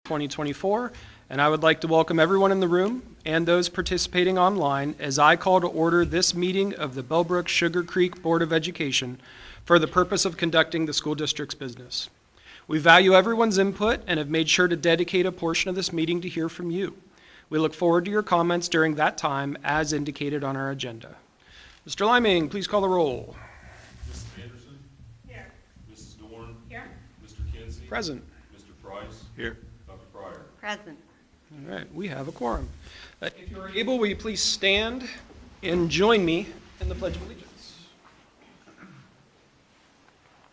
2024, and I would like to welcome everyone in the room and those participating online as I call to order this meeting of the Bellbrook-Sugarcreek Board of Education for the purpose of conducting the school district's business. We value everyone's input and have made sure to dedicate a portion of this meeting to hear from you. We look forward to your comments during that time as indicated on our agenda. Mr. Liming, please call the roll. Mrs. Anderson? Here. Mrs. Dorn? Here. Mr. Kinsey? Present. Mr. Price? Here. Dr. Pryor? Present. All right, we have a quorum. If you are able, will you please stand and join me in the Pledge of Allegiance?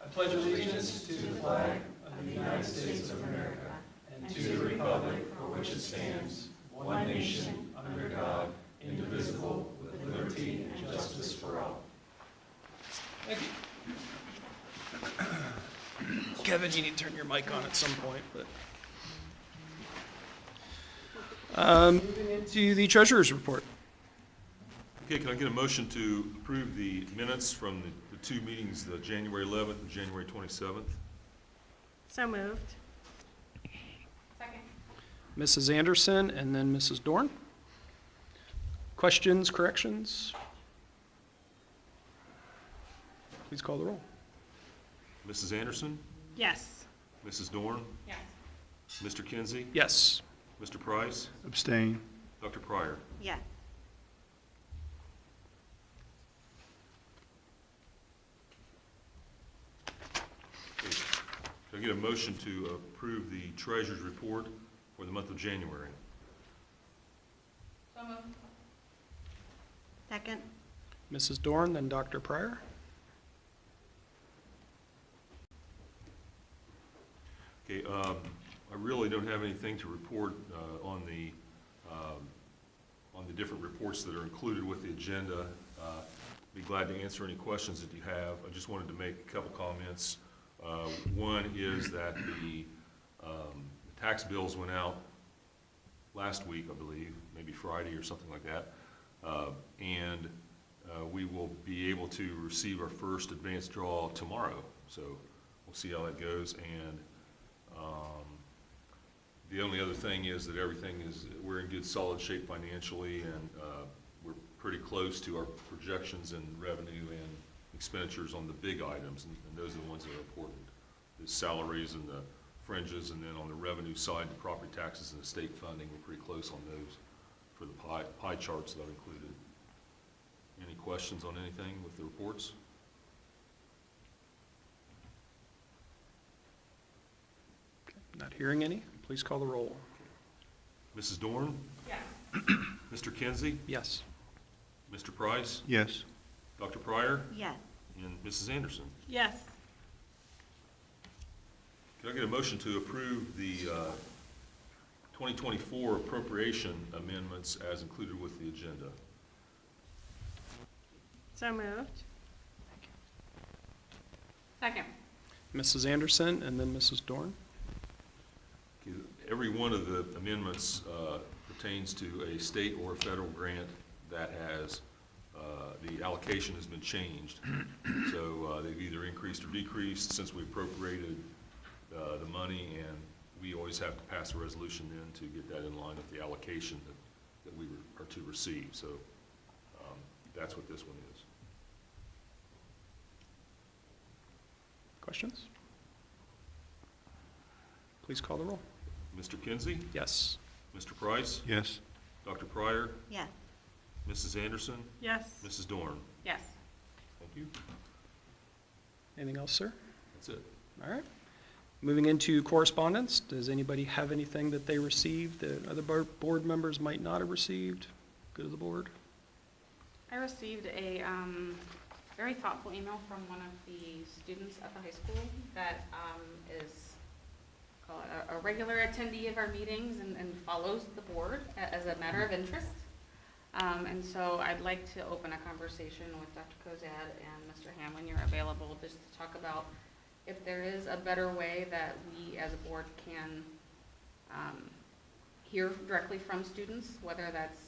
I pledge allegiance to the flag of the United States of America and to the republic for which it stands, one nation, under God, indivisible, with liberty and justice for all. Thank you. Kevin, you need to turn your mic on at some point, but. Moving into the treasurer's report. Okay, can I get a motion to approve the minutes from the two meetings, the January 11th and January 27th? So moved. Second. Mrs. Anderson and then Mrs. Dorn. Questions, corrections? Please call the roll. Mrs. Anderson? Yes. Mrs. Dorn? Yes. Mr. Kinsey? Yes. Mr. Price? Abstain. Dr. Pryor? Yes. Okay. Can I get a motion to approve the treasurer's report for the month of January? So moved. Second. Mrs. Dorn, then Dr. Pryor. Okay, I really don't have anything to report on the different reports that are included with the agenda. Be glad to answer any questions that you have. I just wanted to make a couple comments. One is that the tax bills went out last week, I believe, maybe Friday or something like that, and we will be able to receive our first advance draw tomorrow. So we'll see how that goes. And the only other thing is that we're in good solid shape financially, and we're pretty close to our projections in revenue and expenditures on the big items, and those are the ones that are important. The salaries and the fringes, and then on the revenue side, the property taxes and the state funding, we're pretty close on those for the pie charts that I've included. Any questions on anything with the reports? Not hearing any. Please call the roll. Mrs. Dorn? Yes. Mr. Kinsey? Yes. Mr. Price? Yes. Dr. Pryor? Yes. And Mrs. Anderson? Yes. Can I get a motion to approve the 2024 appropriation amendments as included with the agenda? So moved. Second. Mrs. Anderson and then Mrs. Dorn. Okay, every one of the amendments pertains to a state or a federal grant that has, the allocation has been changed. So they've either increased or decreased since we appropriated the money, and we always have to pass a resolution then to get that in line with the allocation that we are to receive. So that's what this one is. Questions? Please call the roll. Mr. Kinsey? Yes. Mr. Price? Yes. Dr. Pryor? Yes. Mrs. Anderson? Yes. Mrs. Dorn? Yes. Thank you. Anything else, sir? That's it. All right. Moving into correspondence, does anybody have anything that they received that other board members might not have received? Go to the board. I received a very thoughtful email from one of the students at the high school that is a regular attendee of our meetings and follows the board as a matter of interest. And so I'd like to open a conversation with Dr. Kozad and Mr. Ham when you're available, just to talk about if there is a better way that we as a board can hear directly from students, whether that's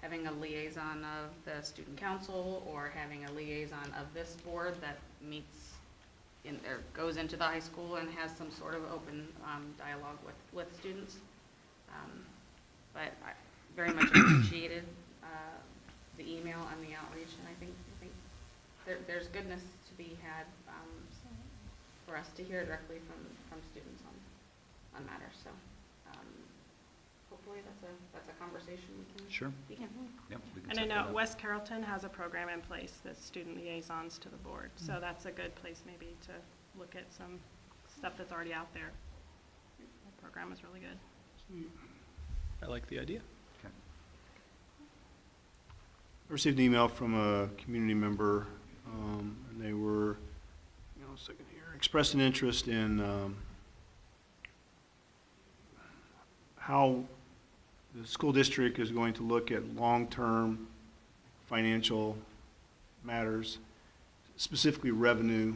having a liaison of the student council or having a liaison of this board that meets or goes into the high school and has some sort of open dialogue with students. But I very much appreciated the email and the outreach, and I think there's goodness to be had for us to hear directly from students on matters. So hopefully that's a conversation we can Sure. begin. Yep, we can And I set that know up. West Carrollton has a program in place, that's student liaisons to the board. So that's a good place maybe to look at some stuff that's already out there. The program is really good. I like the idea. Okay. I received an email from a community member, and they were, a second here, expressed an interest in how the school district is going to look at long-term financial matters, specifically revenue,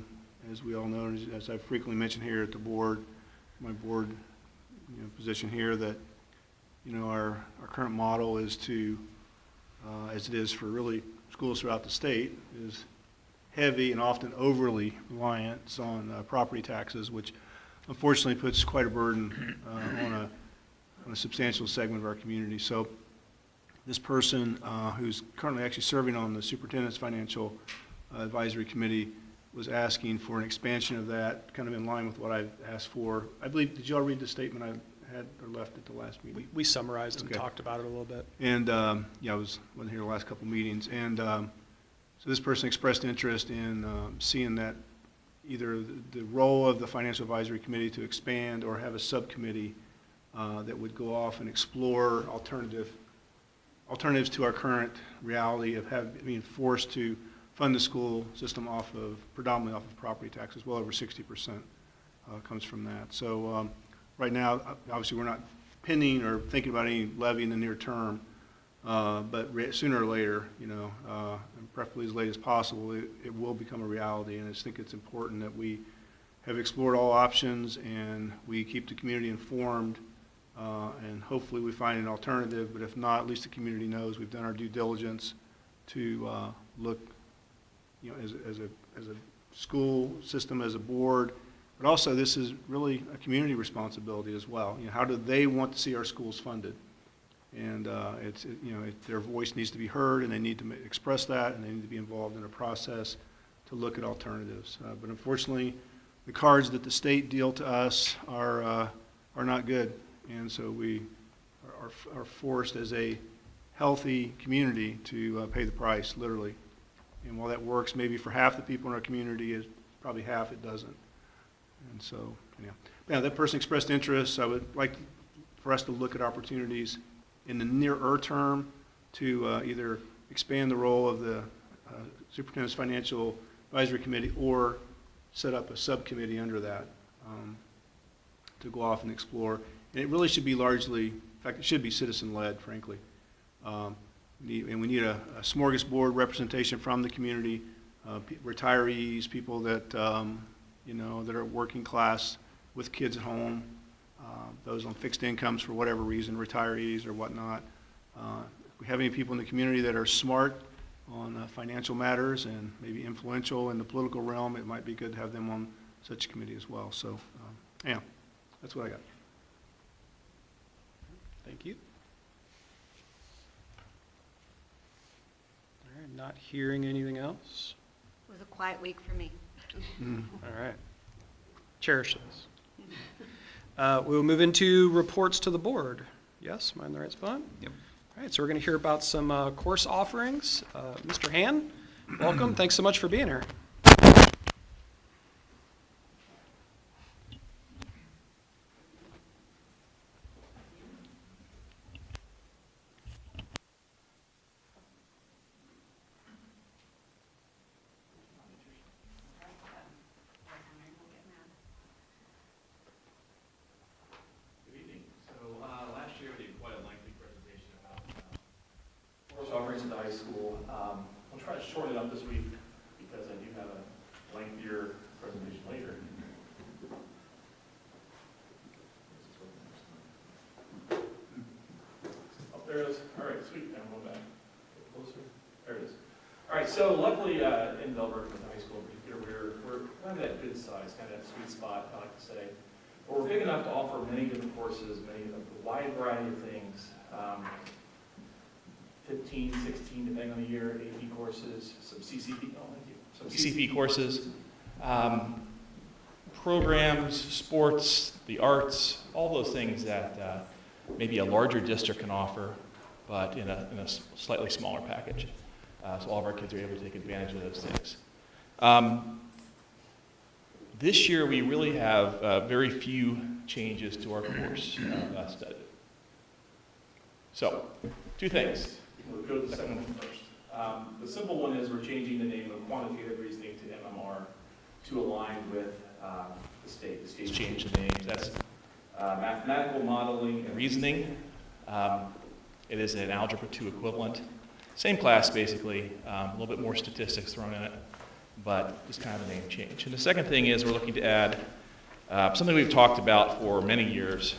as we all know, as I've frequently mentioned here at the board, my board position here, that our current model is to, as it is for really schools throughout the state, is heavy and often overly reliant on property taxes, which unfortunately puts quite a burden on a substantial segment of our community. So this person, who's currently actually serving on the superintendent's financial advisory committee, was asking for an expansion of that, kind of in line with what I've asked for. I believe, did you all read the statement I had or left at the last meeting? We summarized and Okay. talked about it a little bit. And, I wasn't here the last couple meetings, and so this person expressed interest in seeing that either the role of the Financial Advisory Committee to expand or have a subcommittee that would go off and explore alternatives to our current reality of being forced to fund the school system predominantly off of property taxes. Well over 60% comes from that. So right now, obviously, we're not pending or thinking about any levy in the near term, but sooner or later, and preferably as late as possible, it will become a reality. And I just think it's important that we have explored all options and we keep the community informed, and hopefully we find an alternative. But if not, at least the community knows we've done our due diligence to look, as a school system, as a board. But also, this is really a community responsibility as well. How do they want to see our schools funded? And their voice needs to be heard, and they need to express that, and they need to be involved in a process to look at alternatives. But unfortunately, the cards that the state deal to us are not good, and so we are forced as a healthy community to pay the price, literally. And while that works maybe for half the people in our community, is probably half it doesn't. And so, that person expressed interest. I would like for us to look at opportunities in the nearer term to either expand the role of the Superintendent's Financial Advisory Committee or set up a subcommittee under that to go off and explore. And it really should be largely, in fact, it should be citizen-led, frankly. And we need a smorgasbord representation from the community, retirees, people that that are working class with kids at home, those on fixed incomes for whatever reason, retirees or whatnot. If we have any people in the community that are smart on financial matters and maybe influential in the political realm, it might be good to have them on such a committee as well. So, that's what I got. Thank you. All right, not hearing anything else. It was a quiet week for me. All right. Cherish this. We will move into reports to the board. Yes, am I in the right spot? Yep. All right, so we're going to hear about some course offerings. Mr. Han, welcome. Thanks so much for being here. Good evening. So last year we did quite a lengthy presentation about course offerings at the high school. I'll try to shorten it up this week because I do have a lengthier presentation later. Up there it is. All right, sweet. Now we'll go back. Get closer. There it is. All right, so luckily in Bellbrook, with the high school in particular, we're kind of that good size, kind of that sweet spot, I like to say. But we're big enough to offer many different courses, a wide variety of things. 15, 16, depending on the year, AP courses, some CCP, oh, thank you. Some CCP courses, programs, sports, the arts, all those things that maybe a larger district can offer, but in a slightly smaller package. So all of our kids are able to take advantage of those things. This year we really have very few changes to our course study. So, two things. We'll go to the second one first. The simple one is we're changing the name of quantitative reasoning to MMR to align with the state. The Let's state change the names. That's mathematical modeling and reasoning. It is an Algebra 2 equivalent. Same class, basically, a little bit more statistics thrown in it, but just kind of a name change. And the second thing is we're looking to add something we've talked about for many years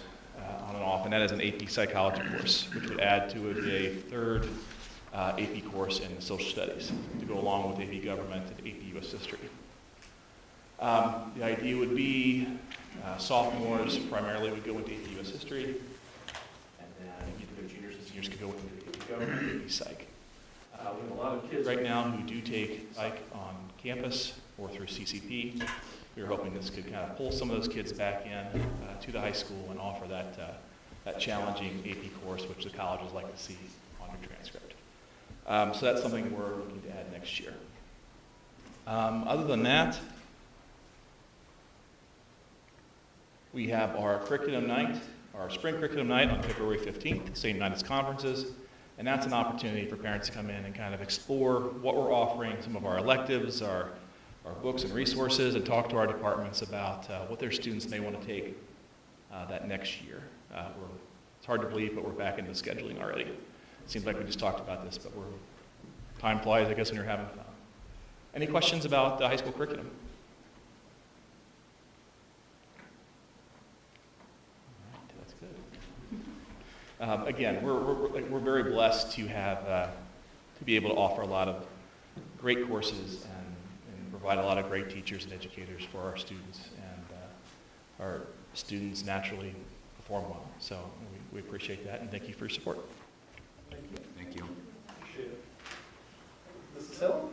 on and off, and that is an AP psychology course, which would add to it a third AP course in social studies to go along with AP government and AP US history. The idea would be sophomores primarily would go into AP US history, and then either juniors and seniors could go into AP government and AP psych. we have a lot of kids Right now who do take psych on campus or through CCP. We were hoping this could kind of pull some of those kids back in to the high school and offer that challenging AP course, which the colleges like to see on your transcript. So that's something we're looking to add next year. Other than that, we have our curriculum night, our spring curriculum night on February 15th, same night as conferences, and that's an opportunity for parents to come in and kind of explore what we're offering, some of our electives, our books and resources, and talk to our departments about what their students may want to take that next year. It's hard to believe, but we're back into scheduling already. It seems like we just talked about this, but time flies, I guess, when you're having fun. Any questions about the high school curriculum? That's good. Again, we're very blessed to have to be able to offer a lot of great courses and provide a lot of great teachers and educators for our students, and our students naturally perform well. So we appreciate that, and thank you for your support. Thank you. Appreciate it. Mrs. Hill,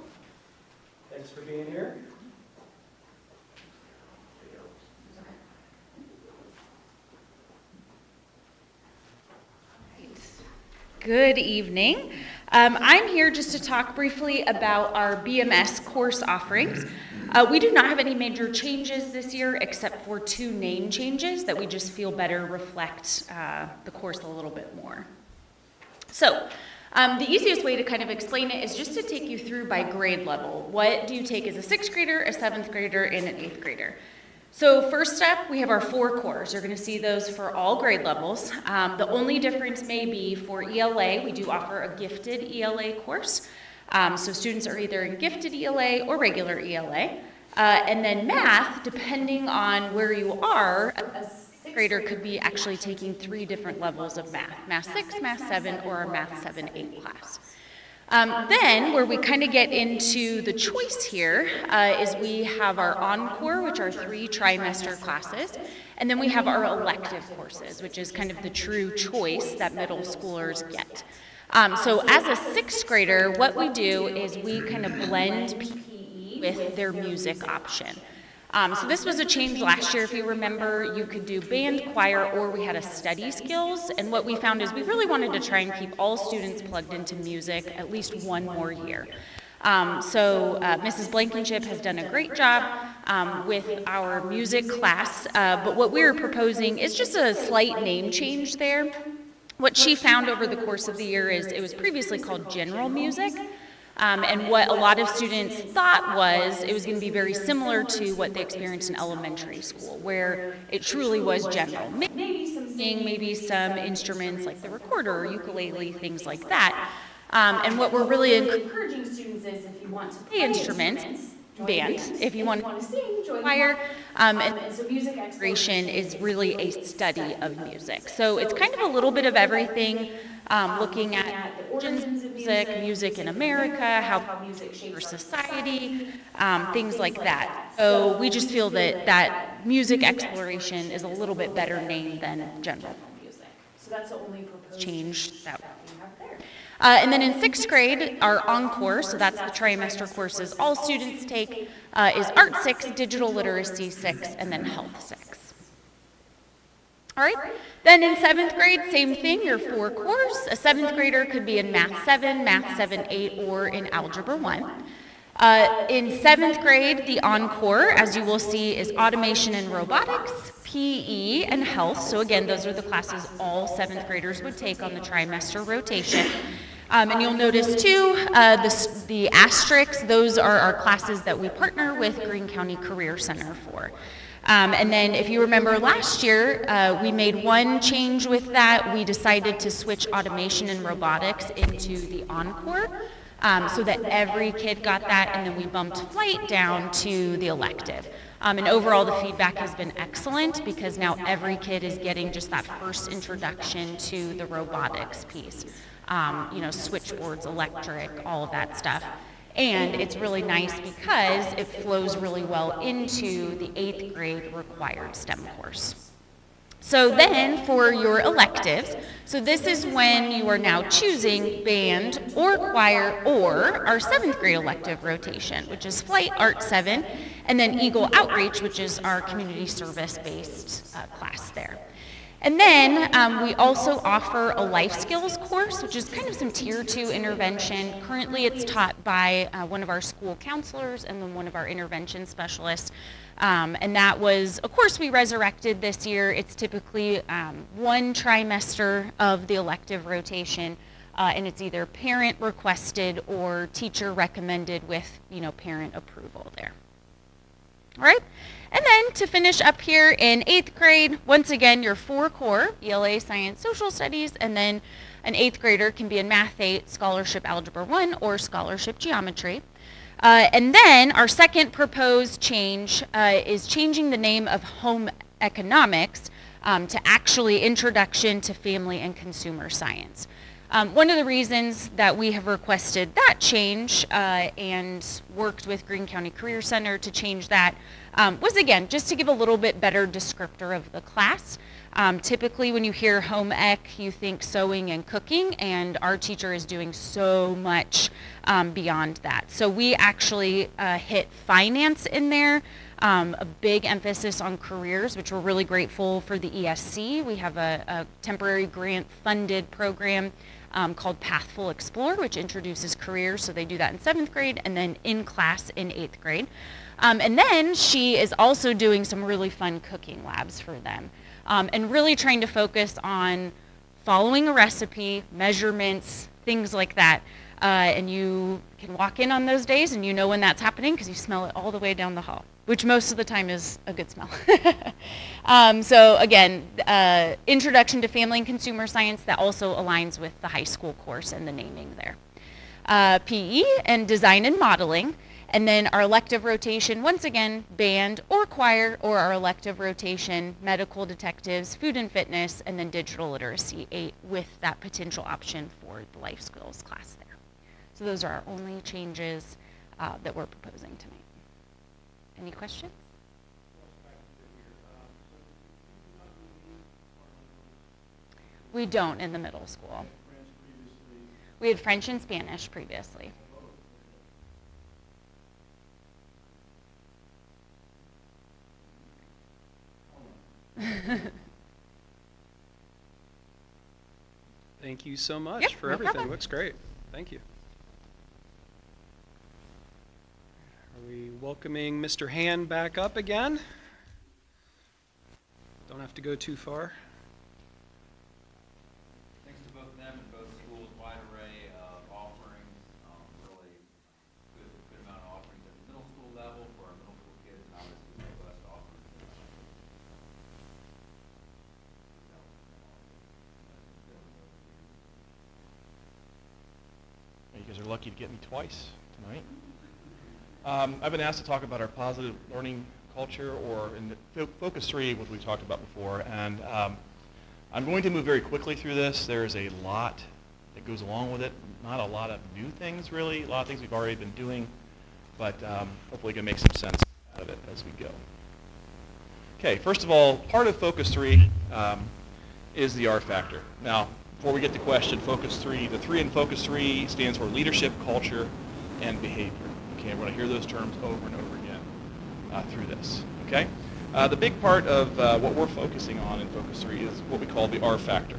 thanks for being here. Good evening. I'm here just to talk briefly about our BMS course offerings. We do not have any major changes this year except for 2 name changes that we just feel better reflect the course a little bit more. So, the easiest way to kind of explain it is just to take you through by grade level. What do you take as a 6th grader, a 7th grader, and an 8th grader? So first up, we have our 4 cores. You're going to see those for all grade levels. The only difference may be for ELA, we do offer a gifted ELA course. So students are either in gifted ELA or regular ELA. And then math, depending on where you are, a 6th grader could be actually taking 3 different levels of math, Math 6, Math 7, or a Math 7-8 class. Then, where we kind of get into the choice here is we have our encore, which are 3 trimester classes, and then we have our elective courses, which is kind of the true choice that middle schoolers get. So as a 6th grader, what we do is we kind of blend PE with their music option. So this was a change last year, if you remember. You could do band, choir, or we had a study skills, and what we found is we really wanted to try and keep all students plugged into music at least 1 more year. So Mrs. Blankenship has done a great job with our music class, but what we're proposing is just a slight name change there. What she found over the course of the year is it was previously called general music. And what a lot of students thought was it was going to be very similar to what they experienced in elementary school, where it truly was general. Maybe some singing, maybe some instruments like the recorder or ukulele, things like that. And what we're really encouraging students is if you want to play instruments, band. If you want to sing, join choir. And so music exploration is really a study of music. So it's kind of a little bit of everything, looking at the origins of music, music in America, how music shapes our society, things like that. So we just feel that music exploration is a little bit better named than general music. So that's the only proposed change that we have there. And then in 6th grade, our encore, so that's the trimester courses all students take, is Art 6, Digital Literacy 6, and then Health 6. All right, then in 7th grade, same thing, your 4 cores. A 7th grader could be in Math 7, Math 7-8, or in Algebra 1. In 7th grade, the encore, as you will see, is Automation and Robotics, PE, and Health. So again, those are the classes all 7th graders would take on the trimester rotation. And you'll notice too, the asterisks, those are our classes that we partner with Greene County Career Center for. And then if you remember last year, we made one change with that. We decided to switch automation and robotics into the encore so that every kid got that, and then we bumped flight down to the elective. And overall, the feedback has been excellent because now every kid is getting just that first introduction to the robotics piece. Switchboards, electric, all of that stuff. And it's really nice because it flows really well into the 8th grade required STEM course. So then for your electives, so this is when you are now choosing band or choir or our 7th grade elective rotation, which is Flight, Art 7, and then Eagle Outreach, which is our community service-based class there. And then we also offer a life skills course, which is kind of some tier 2 intervention. Currently it's taught by one of our school counselors and then one of our intervention specialists. And that was a course we resurrected this year. It's typically one trimester of the elective rotation, and it's either parent requested or teacher recommended with, parent approval there. All right, and then to finish up here in 8th grade, once again, your 4 core, ELA, Science, Social Studies, and then an 8th grader can be in Math 8, Scholarship Algebra 1, or Scholarship Geometry. And then our second proposed change is changing the name of Home Economics to actually Introduction to Family and Consumer Science. One of the reasons that we have requested that change and worked with Greene County Career Center to change that was, again, just to give a little bit better descriptor of the class. Typically when you hear home ec, you think sewing and cooking, and our teacher is doing so much beyond that. So we actually hit finance in there, a big emphasis on careers, which we're really grateful for the ESC. We have a temporary grant funded program called Pathful Explore, which introduces careers. So they do that in 7th grade and then in class in 8th grade. And then she is also doing some really fun cooking labs for them. And really trying to focus on following a recipe, measurements, things like that. And you can walk in on those days and you know when that's happening because you smell it all the way down the hall, which most of the time is a good smell. So again, Introduction to Family and Consumer Science, that also aligns with the high school course and the naming there. PE and Design and Modeling. And then our elective rotation, once again, band or choir, or our elective rotation, medical detectives, food and fitness, and then digital literacy 8 with that potential option for the life skills class there. So those are our only changes that we're proposing tonight. Any questions? We don't in the middle school. We had French and Spanish previously. Thank you so much Yep, for no everything. problem. Looks great. Thank you. Are we welcoming Mr. Hand back up again? Don't have to go too far. Thanks to both of them and both schools, wide array of offerings, really good amount of offerings at the middle school level for our middle school kids, and obviously the West offers. You guys are lucky to get me twice tonight. I've been asked to talk about our positive learning culture, or in the Focus 3, what we talked about before, and I'm going to move very quickly through this. There is a lot that goes along with it. not a lot of new things really, a lot of things we've already been doing, but hopefully can make some sense out of it as we go. Okay, first of all, part of Focus 3 is the R factor. Now, before we get to question Focus 3, the 3 in Focus 3 stands for leadership, culture, and behavior. Okay, we're going to hear those terms over and over again through this. Okay, the big part of what we're focusing on in Focus 3 is what we call the R factor.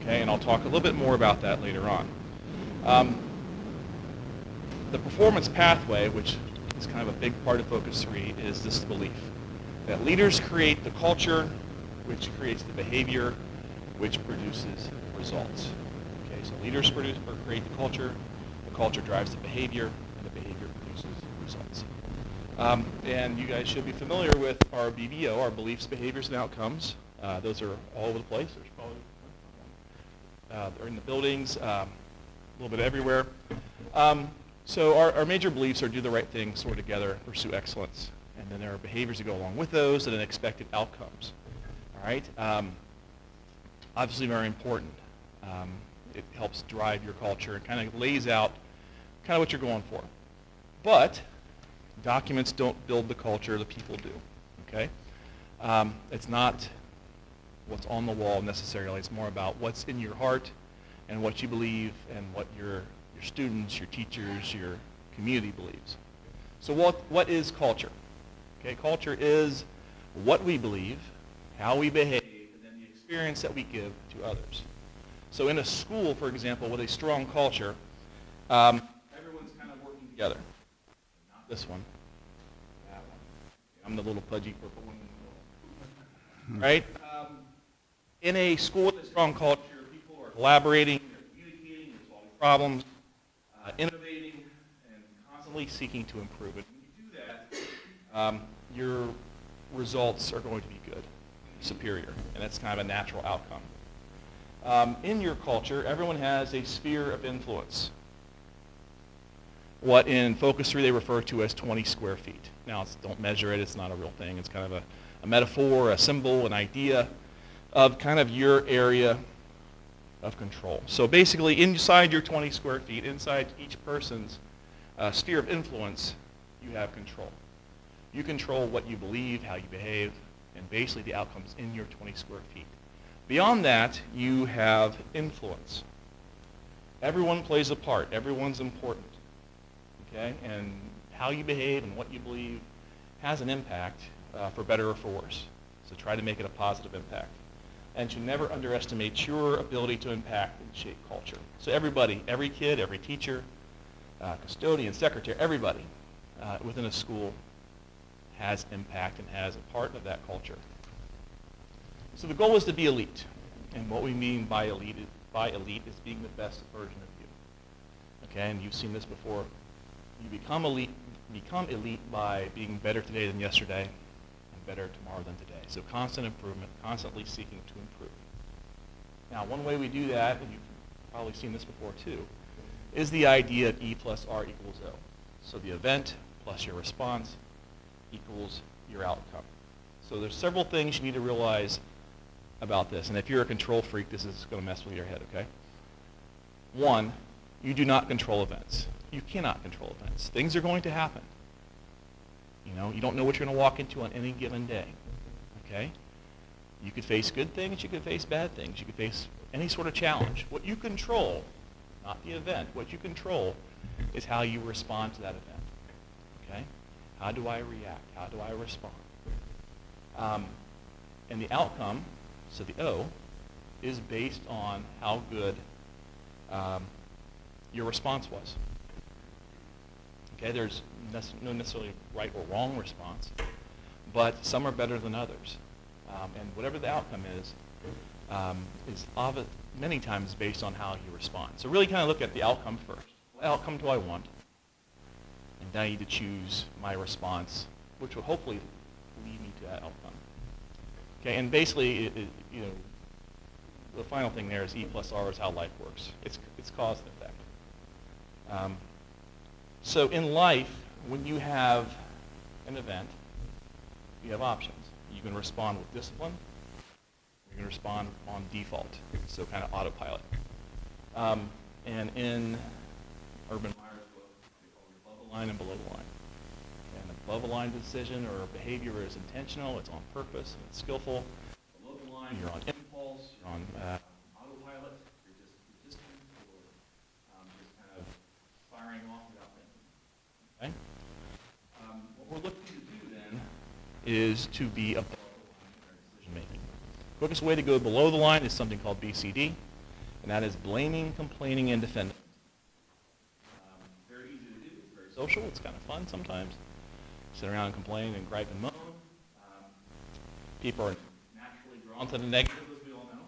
Okay, and I'll talk a little bit more about that later on. The performance pathway, which is kind of a big part of Focus 3, is this belief that leaders create the culture, which creates the behavior, which produces results. Okay, so leaders produce or create the culture drives the behavior, and the behavior produces results. And you guys should be familiar with our BBO, our beliefs, behaviors, and outcomes. Those are all over the place. There's probably they're in the buildings, a little bit everywhere. So our major beliefs are do the right thing, sort together, pursue excellence. And then there are behaviors that go along with those and then expected outcomes. All right? Obviously very important. It helps drive your culture and kind of lays out kind of what you're going for. But documents don't build the culture, the people do. Okay? It's not what's on the wall necessarily. It's more about what's in your heart and what you believe and what your students, your teachers, your community believes. So what is culture? Okay, culture is what we believe, how we behave, and then the experience that we give to others. So in a school, for example, with a strong culture, everyone's kind of working together. Not this one. That one. I'm the little pudgy purple one in the middle. Right? In a school with a strong culture, people are collaborating, they're communicating, they're solving problems, innovating, and constantly seeking to improve it. When you do that, your results are going to be good, superior, and that's kind of a natural outcome. In your culture, everyone has a sphere of influence. What in Focus 3 they refer to as 20 square feet. Now, don't measure it, it's not a real thing. It's kind of a metaphor, a symbol, an idea of kind of your area of control. So basically, inside your 20 square feet, inside each person's sphere of influence, you have control. You control what you believe, how you behave, and basically the outcomes in your 20 square feet. Beyond that, you have influence. Everyone plays a part. Everyone's important. Okay? And how you behave and what you believe has an impact, for better or for worse. So try to make it a positive impact. And you never underestimate your ability to impact and shape culture. So everybody, every kid, every teacher, custodian, secretary, everybody within a school has impact and has a part of that culture. So the goal is to be elite. And what we mean by elite is being the best version of you. Okay, and you've seen this before. You become elite by being better today than yesterday and better tomorrow than today. So constant improvement, constantly seeking to improve. Now, one way we do that, and you've probably seen this before too, is the idea of E plus R equals O. So the event plus your response equals your outcome. So there's several things you need to realize about this. And if you're a control freak, this is going to mess with your head, okay? One, you do not control events. You cannot control events. Things are going to happen. You know, you don't know what you're going to walk into on any given day, okay? You could face good things, you could face bad things, you could face any sort of challenge. What you control, not the event, what you control is how you respond to that event, okay? How do I react? How do I respond? And the outcome, so the O, is based on how good your response was. Okay, there's no necessarily right or wrong response, but some are better than others. And whatever the outcome is many times based on how you respond. So really kind of look at the outcome first. What outcome do I want? And then I need to choose my response, which will hopefully lead me to that outcome. Okay, and basically, the final thing there is E plus R is how life works. It's cause and effect. So in life, when you have an event, you have options. You can respond with discipline. You can respond on default, so kind of autopilot. And in line and below the line. And above the line decision or behavior is intentional, it's on purpose, and it's skillful. Below the line, you're on impulse, you're on autopilot, you're just resisting or just kind of firing off without thinking. Okay? What we're looking to do then is to be above the line in our decision making. Quickest way to go below the line is something called BCD, and that is blaming, complaining, and defending. Very easy to do. It's very social. It's kind of fun sometimes. Sit around and complain and gripe and moan. People are naturally drawn to the negative, as we all know.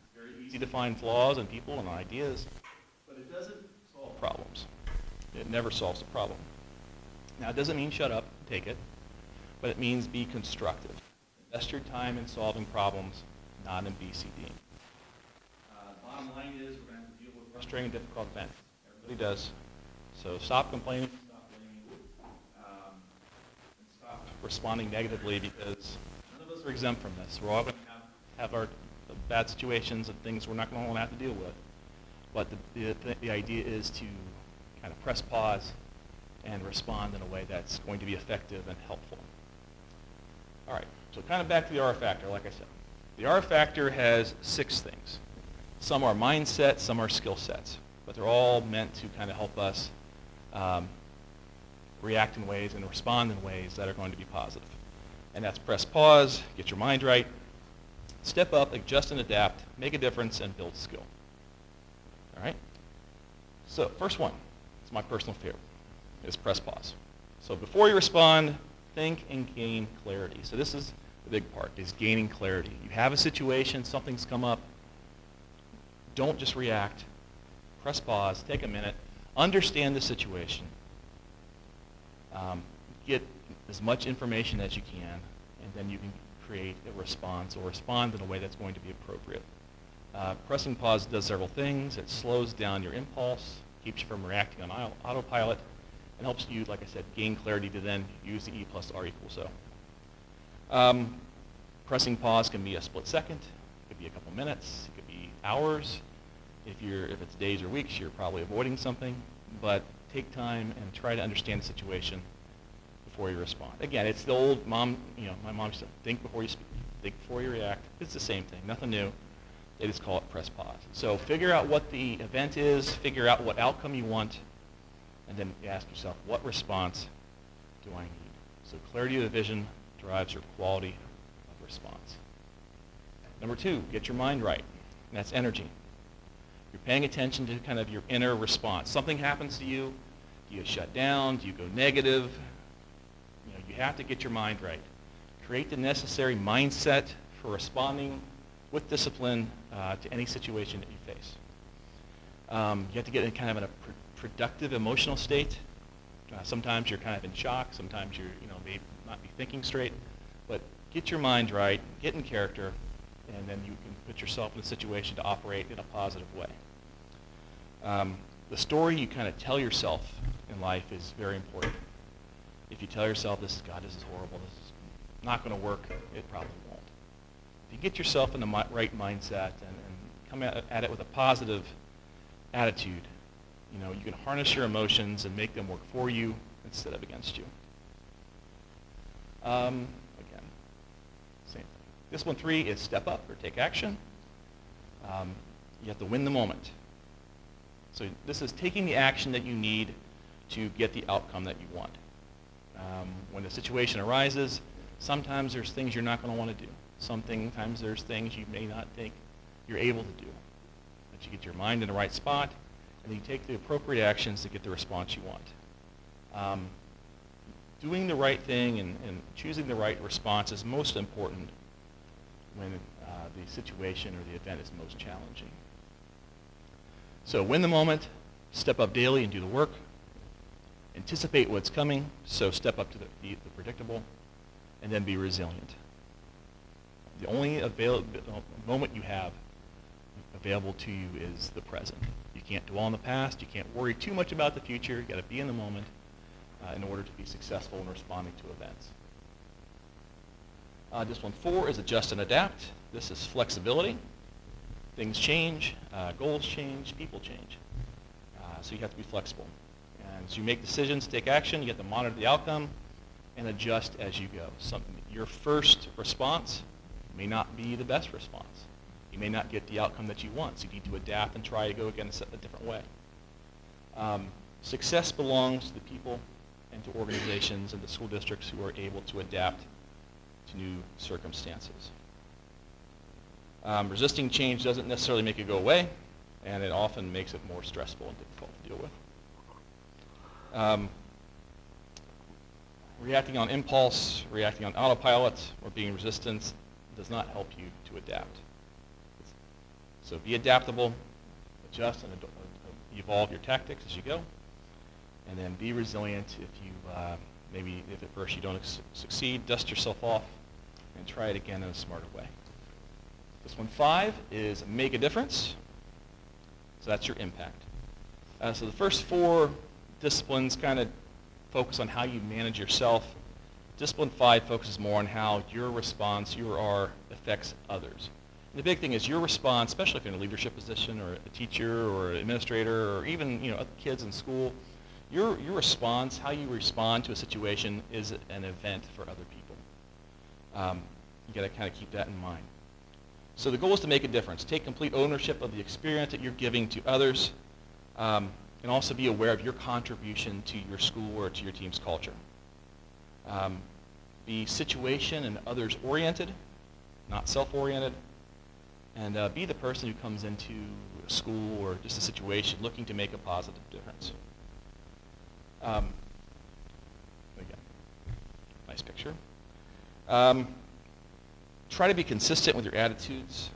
It's very easy to find flaws in people and ideas, but it doesn't solve problems. It never solves a problem. Now, it doesn't mean shut up and take it, but it means be constructive. Invest your time in solving problems, not in BCD. Bottom line is we're going to have to deal with frustrating and difficult events. Everybody does. So stop complaining, stop blaming, and stop responding negatively, because none of us are exempt from this. We're all going to have our bad situations and things we're not going to want to have to deal with. But the idea is to kind of press pause and respond in a way that's going to be effective and helpful. All right, so kind of back to the R factor, like I said. The R factor has 6 things. Some are mindset, some are skill sets, but they're all meant to kind of help us react in ways and respond in ways that are going to be positive. And that's press pause, get your mind right, step up, adjust and adapt, make a difference, and build skill. All right? So first one, it's my personal favorite, is press pause. So before you respond, think and gain clarity. So this is the big part, is gaining clarity. You have a situation, something's come up. Don't just react. Press pause, take a minute, understand the situation. Get as much information as you can, and then you can create a response or respond in a way that's going to be appropriate. Pressing pause does several things. It slows down your impulse, keeps you from reacting on autopilot, and helps you, like I said, gain clarity to then use the E plus R equals O. Pressing pause can be a split second. It could be a couple minutes. It could be hours. If it's days or weeks, you're probably avoiding something. But take time and try to understand the situation before you respond. Again, it's the old my mom said, think before you speak, think before you react. It's the same thing, nothing new. They just call it press pause. So figure out what the event is, figure out what outcome you want, and then ask yourself, what response do I need? So clarity of the vision drives your quality of response. Number 2, get your mind right. And that's energy. You're paying attention to kind of your inner response. Something happens to you. Do you shut down? Do you go negative? You have to get your mind right. Create the necessary mindset for responding with discipline to any situation that you face. You have to get in kind of in a productive emotional state. Sometimes you're kind of in shock. Sometimes you're may not be thinking straight. But get your mind right, get in character, and then you can put yourself in a situation to operate in a positive way. The story you kind of tell yourself in life is very important. If you tell yourself, this is horrible, this is not going to work, it probably won't. If you get yourself in the right mindset and come at it with a positive attitude, you can harness your emotions and make them work for you instead of against you. Again, same thing. This one, 3, is step up or take action. You have to win the moment. So this is taking the action that you need to get the outcome that you want. When a situation arises, sometimes there's things you're not going to want to do. Sometimes there's things you may not think you're able to do. But you get your mind in the right spot, and then you take the appropriate actions to get the response you want. Doing the right thing and choosing the right response is most important when the situation or the event is most challenging. So win the moment, step up daily and do the work. Anticipate what's coming, so step up to the predictable, and then be resilient. The only moment you have available to you is the present. You can't dwell on the past. You can't worry too much about the future. You've got to be in the moment in order to be successful in responding to events. This one, 4, is adjust and adapt. This is flexibility. Things change, goals change, people change. So you have to be flexible. And as you make decisions, take action, you get to monitor the outcome and adjust as you go. Your first response may not be the best response. You may not get the outcome that you want, so you need to adapt and try to go again a different way. Success belongs to the people and to organizations and the school districts who are able to adapt to new circumstances. Resisting change doesn't necessarily make it go away, and it often makes it more stressful and difficult to deal with. Reacting on impulse, reacting on autopilot, or being resistant does not help you to adapt. So be adaptable, adjust and evolve your tactics as you go, and then be resilient if you, maybe if at first you don't succeed, dust yourself off and try it again in a smarter way. This one, 5, is make a difference. So that's your impact. So the first 4 disciplines kind of focus on how you manage yourself. Discipline 5 focuses more on how your response, affects others. And the big thing is your response, especially if you're in a leadership position or a teacher or an administrator or even other kids in school, your response, how you respond to a situation is an event for other people. You got to kind of keep that in mind. So the goal is to make a difference. Take complete ownership of the experience that you're giving to others, and also be aware of your contribution to your school or to your team's culture. Be situation and others-oriented, not self-oriented, and be the person who comes into a school or just a situation looking to make a positive difference. Again, nice picture. Try to be consistent with your attitudes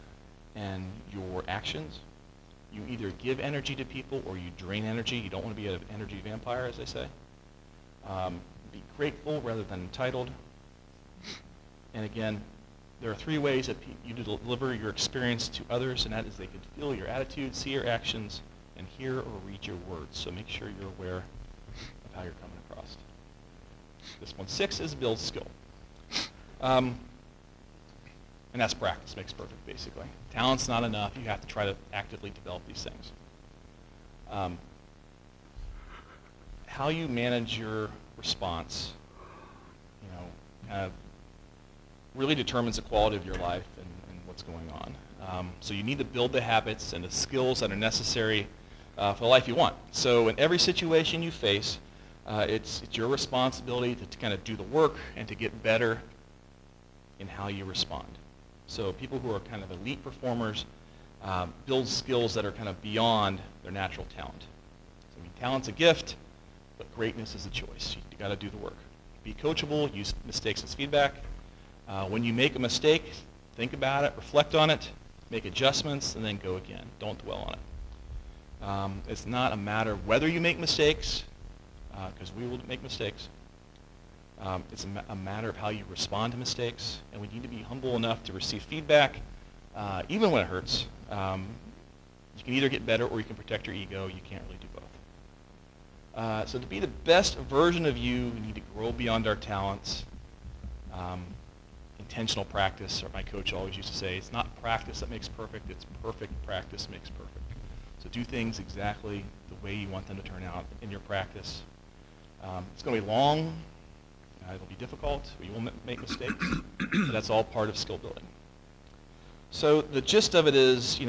and your actions. You either give energy to people or you drain energy. You don't want to be an energy vampire, as they say. Be grateful rather than entitled. And again, there are 3 ways that you deliver your experience to others, and that is they can feel your attitude, see your actions, and hear or read your words. So make sure you're aware of how you're coming across. This one, 6, is build skill. And that's practice makes perfect, basically. Talent's not enough. You have to try to actively develop these things. How you manage your response, kind of really determines the quality of your life and what's going on. So you need to build the habits and the skills that are necessary for the life you want. So in every situation you face, it's your responsibility to kind of do the work and to get better in how you respond. So people who are kind of elite performers build skills that are kind of beyond their natural talent. So, talent's a gift, but greatness is a choice. You got to do the work. Be coachable, use mistakes as feedback. When you make a mistake, think about it, reflect on it, make adjustments, and then go again. Don't dwell on it. It's not a matter of whether you make mistakes, because we will make mistakes. It's a matter of how you respond to mistakes, and we need to be humble enough to receive feedback, even when it hurts. You can either get better or you can protect your ego. You can't really do both. So to be the best version of you, we need to grow beyond our talents. Intentional practice, or my coach always used to say, it's not practice that makes perfect, it's perfect practice makes perfect. So do things exactly the way you want them to turn out in your practice. It's going to be long. It'll be difficult. You will make mistakes. But that's all part of skill building. So the gist of it is,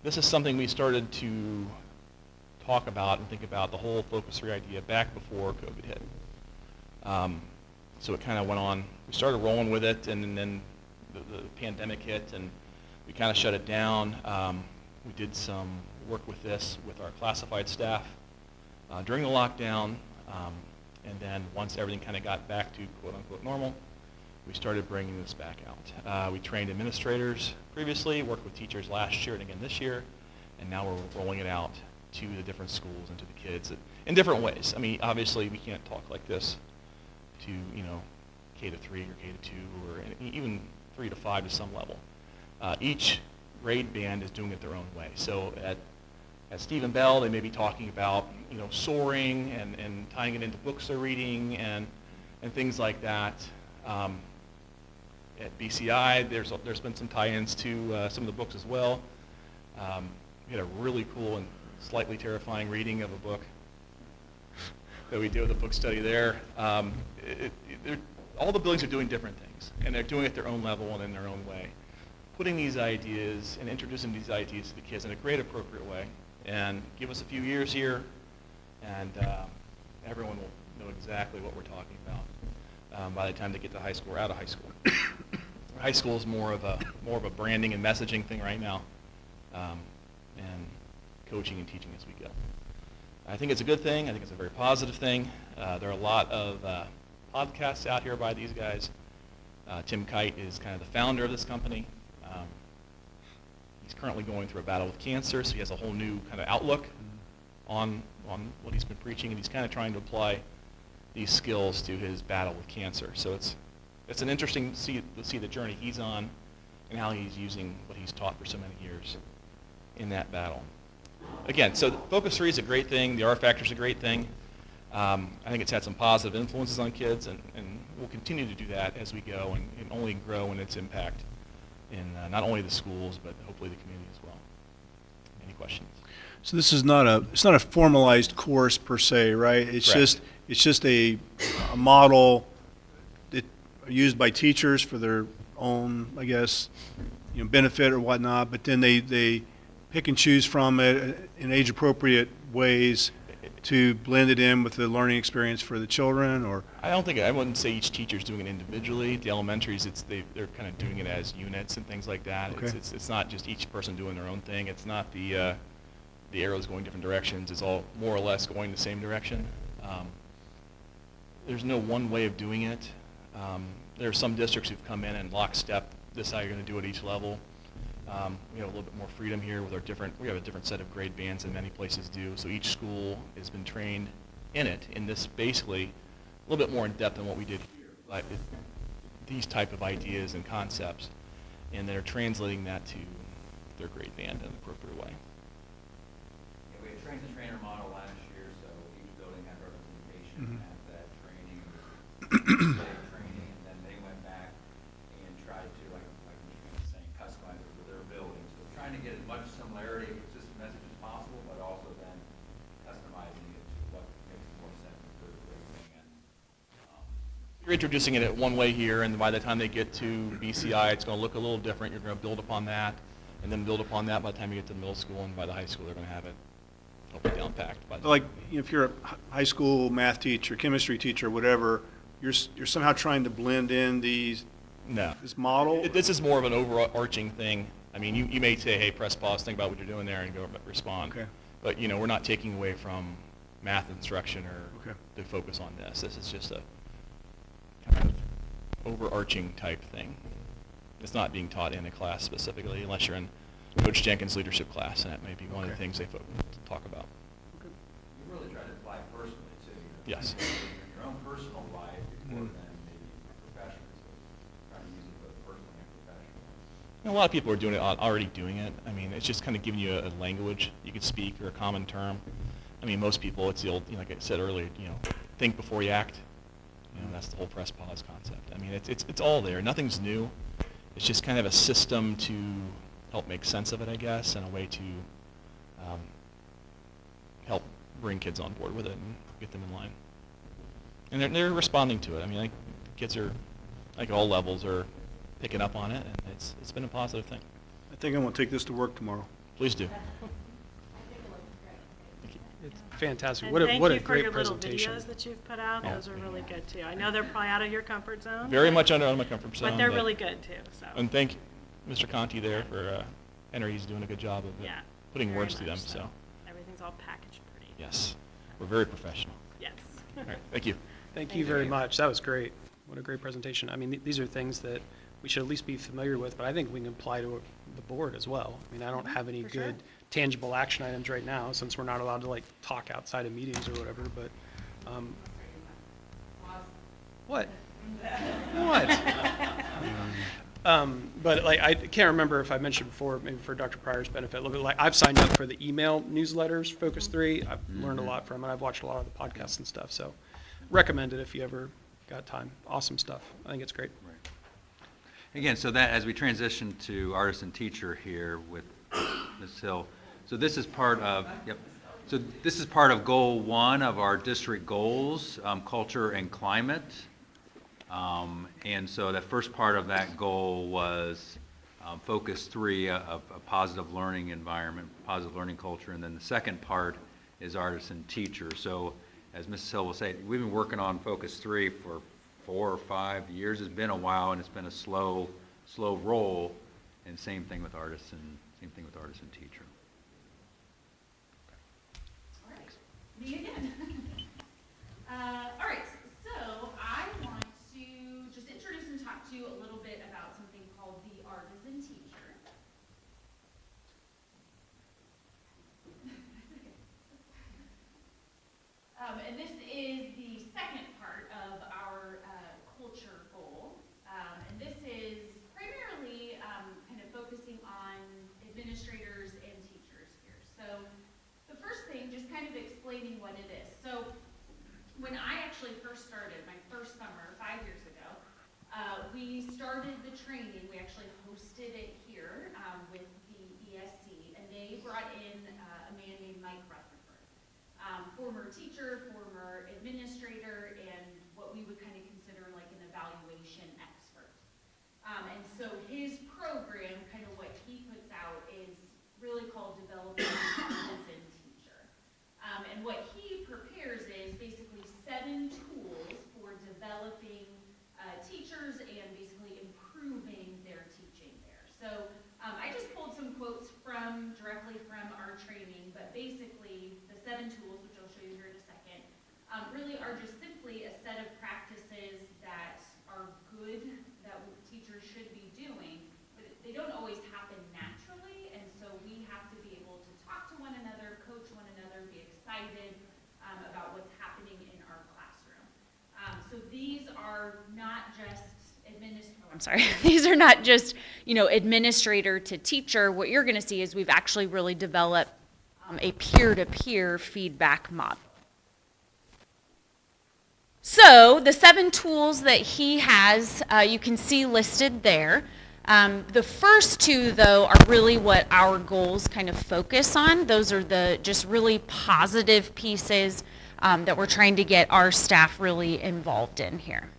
this is something we started to talk about and think about, the whole Focus 3 idea, back before COVID hit. So it kind of went on. We started rolling with it, and then the pandemic hit, and we kind of shut it down. We did some work with this with our classified staff during the lockdown. And then once everything kind of got back to quote-unquote normal, we started bringing this back out. We trained administrators previously, worked with teachers last year and again this year, and now we're rolling it out to the different schools and to the kids in different ways. I mean, obviously, we can't talk like this to, K to 3 or K to 2 or even 3 to 5 to some level. Each grade band is doing it their own way. So at Stephen Bell, they may be talking about, soaring and tying it into books they're reading and things like that. At BCI, there's been some tie-ins to some of the books as well. We had a really cool and slightly terrifying reading of a book that we do with a book study there. All the buildings are doing different things, and they're doing it at their own level and in their own way. Putting these ideas and introducing these ideas to the kids in a great, appropriate way, and give us a few years here, and everyone will know exactly what we're talking about by the time they get to high school or out of high school. High school is more of a branding and messaging thing right now, and coaching and teaching as we go. I think it's a good thing. I think it's a very positive thing. There are a lot of podcasts out here by these guys. Tim Kite is kind of the founder of this company. He's currently going through a battle with cancer, so he has a whole new kind of outlook on what he's been preaching, and he's kind of trying to apply these skills to his battle with cancer. So it's an interesting to see the journey he's on and how he's using what he's taught for so many years in that battle. Again, so Focus 3 is a great thing. The R Factor is a great thing. I think it's had some positive influences on kids, and we'll continue to do that as we go and only grow in its impact in not only the schools, but hopefully the community as well. Any questions? So this is not a formalized course per se, right? It's Correct. just a model that are used by teachers for their own, I guess, benefit or whatnot, but then they pick and choose from it in age-appropriate ways to blend it in with the learning experience for the children, or? I wouldn't say each teacher's doing it individually. The elementaries, they're kind of doing it as units and things like that. Okay. It's not just each person doing their own thing. It's not the arrows going different directions. It's all more or less going the same direction. There's no one way of doing it. There are some districts who've come in and lockstep, this is how you're going to do it at each level. We have a little bit more freedom here with we have a different set of grade bands than many places do, so each school has been trained in this basically a little bit more in depth than what we did here, like these type of ideas and concepts, and they're translating that to their grade band in an appropriate way. Yeah, we had train-the-trainer model last year, so each building had representation at that training, training, and then they went back and tried to, like Mr. was saying, customize it for their building. So trying to get as much similarity of consistent message as possible, but also then customizing it to what makes more sense for everything. And You're introducing it at one way here, and by the time they get to BCI, it's going to look a little different. You're going to build upon that, and then build upon that by the time you get to middle school, and by the high school, they're going to have it hopefully down packed. By the Like, if you're a high school math teacher, chemistry teacher, whatever, you're somehow trying to blend in this model? This is more of an overarching thing. I mean, you may say, hey, press pause, think about what you're doing there, and go respond. Okay. But, we're not taking away from math instruction or Okay. to focus on this. This is just a kind of overarching type thing. It's not being taught in a class specifically, unless you're in Coach Jenkins' leadership class, and that may be one of the things they talk about. you really try to apply personally to Yes. your own personal life before then maybe professionally. So trying to use it both personally and professionally. A lot of people are doing it, already doing it. I mean, it's just kind of giving you a language you can speak or a common term. I mean, most people, it's the old, like I said earlier, think before you act. That's the whole press pause concept. I mean, it's all there. Nothing's new. It's just kind of a system to help make sense of it, I guess, and a way to help bring kids on board with it and get them in line. And they're responding to it. I mean, the kids are, like all levels, are picking up on it, and it's been a positive thing. I think I'm going to take this to work tomorrow. Please do. It's fantastic. And What a thank great you for your little presentation. videos that you've put out. Yeah. Those are really good too. I know they're probably out of your comfort zone. Very but- much under my comfort zone. But they're really good too, so. And thank Mr. Conti there for, Henry, he's doing a good job of Yeah, putting very words to them, much so, Everything's all packaged pretty. yes, we're very professional. Yes. All right, thank you. Thank you very much. That was great. What a great presentation. I mean, these are things that we should at least be familiar with, but I think we can apply to the board as well. I mean, I don't have any For sure. good tangible action items right now, since we're not allowed to talk outside of meetings or whatever, but, what? What? But I can't remember if I mentioned before, maybe for Dr. Pryor's benefit, a little bit I've signed up for the email newsletters, Focus 3. I've learned a lot from it. I've watched a lot of the podcasts and stuff, so recommend it if you ever got time. Awesome stuff. I think it's great. Again, so that as we transition to artist and teacher here with Ms. Hill, So this is part of, yep. So this is part of Goal 1 of our district goals, culture and climate. And so the first part of that goal was Focus 3, a positive learning environment, positive learning culture. And then the second part is artists and teachers. So as Mrs. Hill will say, we've been working on Focus 3 for 4 or 5 years. It's been a while, and it's been a slow roll. And same thing with artists and teacher. All right, me again. All right, so I want to just introduce and talk to you a little bit about something called the artisan teacher. And this is the second part of our culture goal. And this is primarily kind of focusing on administrators and teachers here. So the first thing, just kind of explaining what it is. So when I actually first started, my first summer, 5 years ago, we started the training. We actually hosted it here with the ESC, and they brought in a man named Mike Rutherford, former teacher, former administrator, and what we would kind of consider like an evaluation expert. And so his program, kind of what he puts out, is really called Developing an Artisan Teacher. And what he prepares is basically 7 tools for developing teachers and basically improving their teaching there. So I just pulled some quotes directly from our training, but basically the 7 tools, which I'll show you here in a second, really are just simply a set of practices that are good, that teachers should be doing, but they don't always happen naturally, and so we have to be able to talk to one another, coach one another, be excited about what's happening in our classroom. So these are not just these are not just, administrator to teacher. What you're going to see is we've actually really developed a peer-to-peer feedback model. So the 7 tools that he has, you can see listed there. The first 2, though, are really what our goals kind of focus on. Those are the just really positive pieces that we're trying to get our staff really involved in here.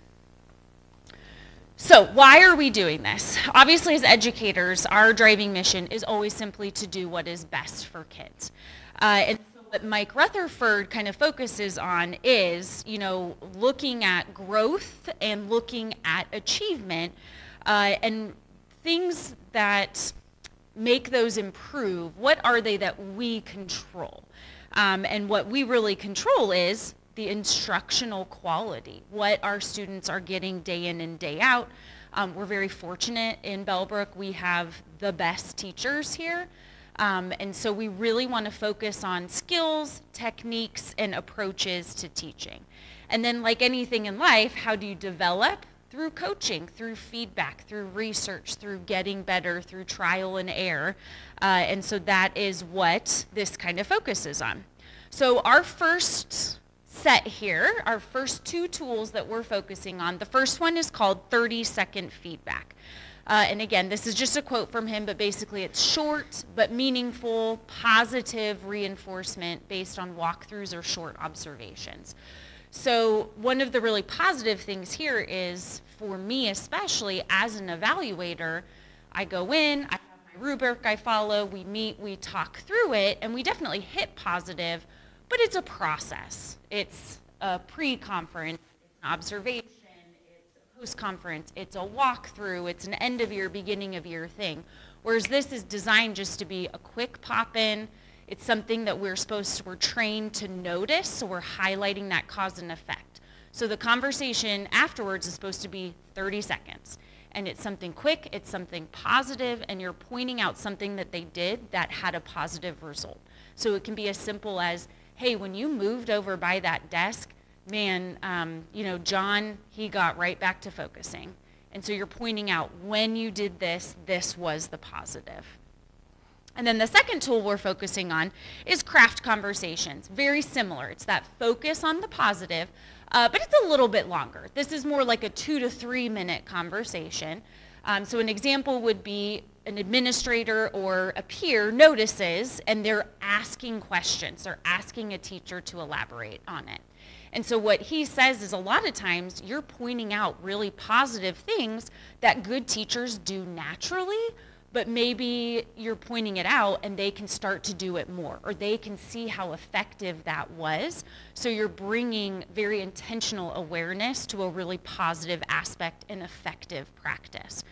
So why are we doing this? Obviously, as educators, our driving mission is always simply to do what is best for kids. And so what Mike Rutherford kind of focuses on is, looking at growth and looking at achievement and things that make those improve. What are they that we control? And what we really control is the instructional quality, what our students are getting day in and day out. We're very fortunate in Bellbrook. We have the best teachers here. And so we really want to focus on skills, techniques, and approaches to teaching. And then like anything in life, how do you develop? Through coaching, through feedback, through research, through getting better, through trial and error. And so that is what this kind of focuses on. So our first set here, our first 2 tools that we're focusing on, the first one is called 30-second feedback. And again, this is just a quote from him, but basically it's short but meaningful, positive reinforcement based on walkthroughs or short observations. So one of the really positive things here is, for me especially as an evaluator, I go in, I have my rubric I follow, we meet, we talk through it, and we definitely hit positive, but it's a process. It's a pre-conference, it's an observation, it's a post-conference, it's a walkthrough, it's an end-of-year, beginning-of-year thing. Whereas this is designed just to be a quick pop-in. It's something that we're trained to notice, so we're highlighting that cause and effect. So the conversation afterwards is supposed to be 30 seconds. And it's something quick, it's something positive, and you're pointing out something that they did that had a positive result. So it can be as simple as, hey, when you moved over by that desk, man, John, he got right back to focusing. And so you're pointing out, when you did this, this was the positive. And then the second tool we're focusing on is craft conversations. Very similar. It's that focus on the positive, but it's a little bit longer. This is more like a 2 to 3 minute conversation. So an example would be, an administrator or a peer notices and they're asking questions. They're asking a teacher to elaborate on it. And so what he says is a lot of times you're pointing out really positive things that good teachers do naturally, but maybe you're pointing it out and they can start to do it more, or they can see how effective that was. So you're bringing very intentional awareness to a really positive aspect and effective practice.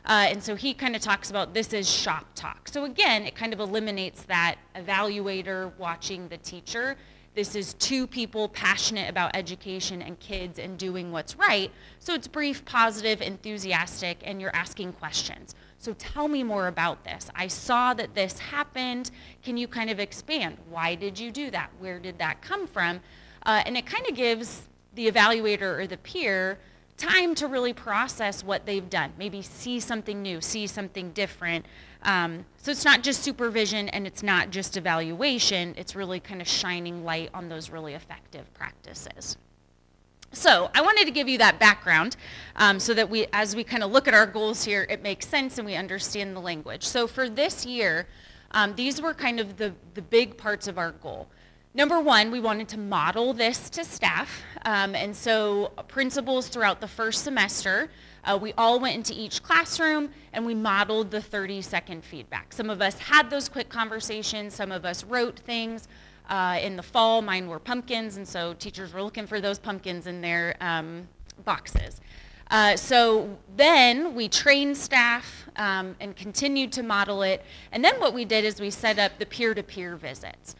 And so he kind of talks about this as shop talk. So again, it kind of eliminates that evaluator watching the teacher. This is two people passionate about education and kids and doing what's right. So it's brief, positive, enthusiastic, and you're asking questions. So tell me more about this. I saw that this happened. Can you kind of expand? Why did you do that? Where did that come from? And it kind of gives the evaluator or the peer time to really process what they've done. Maybe see something new, see something different. So it's not just supervision and it's not just evaluation. It's really kind of shining light on those really effective practices. So I wanted to give you that background so that as we kind of look at our goals here, it makes sense and we understand the language. So for this year, these were kind of the big parts of our goal. Number one, we wanted to model this to staff. And so principals throughout the first semester, we all went into each classroom and we modeled the 30-second feedback. Some of us had those quick conversations. Some of us wrote things. In the fall, mine were pumpkins, and so teachers were looking for those pumpkins in their boxes. So then we trained staff and continued to model it. And then what we did is we set up the peer-to-peer visits.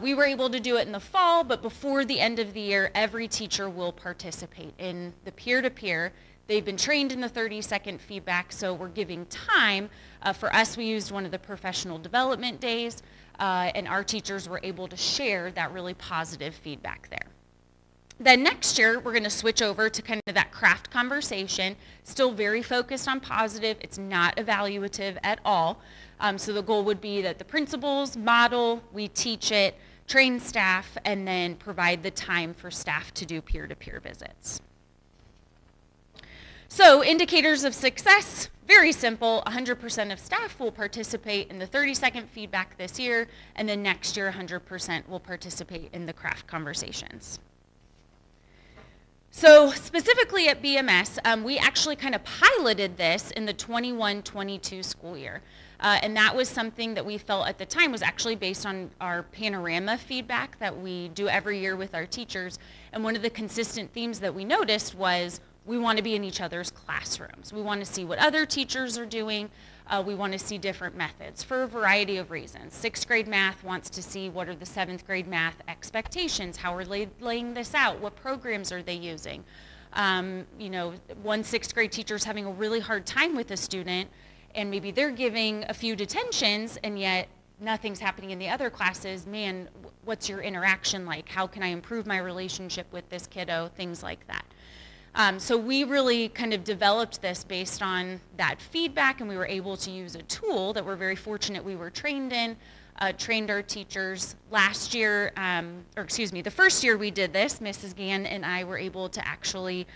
We were able to do it in the fall, but before the end of the year, every teacher will participate in the peer-to-peer. They've been trained in the 30-second feedback, so we're giving time. For us, we used one of the professional development days, and our teachers were able to share that really positive feedback there. Then next year, we're going to switch over to kind of that craft conversation, still very focused on positive. It's not evaluative at all. So the goal would be that the principals model, we teach it, train staff, and then provide the time for staff to do peer-to-peer visits. So indicators of success, very simple. 100% of staff will participate in the 30-second feedback this year, and then next year 100% will participate in the craft conversations. So specifically at BMS, we actually kind of piloted this in the 21-22 school year. And that was something that we felt at the time was actually based on our panorama feedback that we do every year with our teachers. And one of the consistent themes that we noticed was we want to be in each other's classrooms. We want to see what other teachers are doing. We want to see different methods for a variety of reasons. 6th grade math wants to see what are the 7th grade math expectations, how are they laying this out, what programs are they using. One 6th grade teacher is having a really hard time with a student, and maybe they're giving a few detentions, and yet nothing's happening in the other classes. Man, what's your interaction like? How can I improve my relationship with this kiddo? Things like that. So we really kind of developed this based on that feedback, and we were able to use a tool that we're very fortunate we were trained in, trained our teachers. Last year, the first year we did this, Mrs. Gann and I were able to actually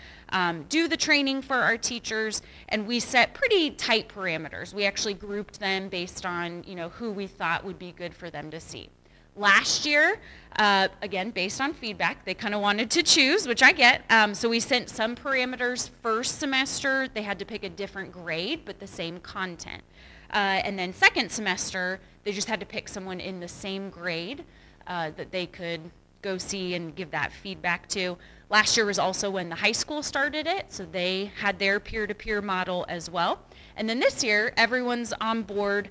do the training for our teachers, and we set pretty tight parameters. We actually grouped them based on, who we thought would be good for them to see. Last year, again, based on feedback, they kind of wanted to choose, which I get. So we sent some parameters first semester. They had to pick a different grade, but the same content. And then second semester, they just had to pick someone in the same grade that they could go see and give that feedback to. Last year was also when the high school started it, so they had their peer-to-peer model as well. And then this year, everyone's on board.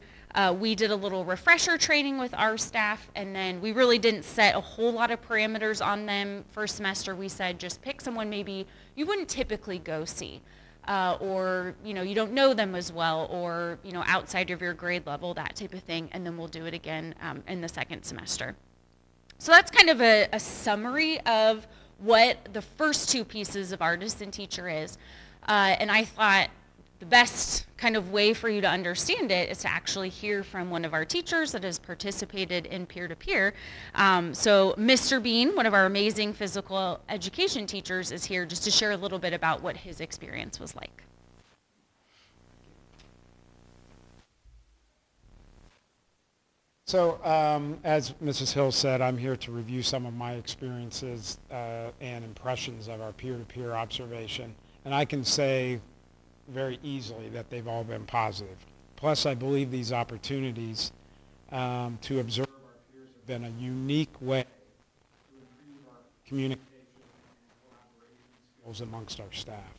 We did a little refresher training with our staff, and then we really didn't set a whole lot of parameters on them. First semester, we said just pick someone maybe you wouldn't typically go see, or you don't know them as well, or outside of your grade level, that type of thing, and then we'll do it again in the second semester. So that's kind of a summary of what the first two pieces of Artisan Teacher is, and I thought the best kind of way for you to understand it is to actually hear from one of our teachers that has participated in peer-to-peer. So Mr. Bean, one of our amazing physical education teachers, is here just to share a little bit about what his experience was like. So, as Mrs. Hill said, I'm here to review some of my experiences and impressions of our peer-to-peer observation. And I can say very easily that they've all been positive. Plus, I believe these opportunities to observe our peers have been a unique way to improve our communication and collaboration skills amongst our staff.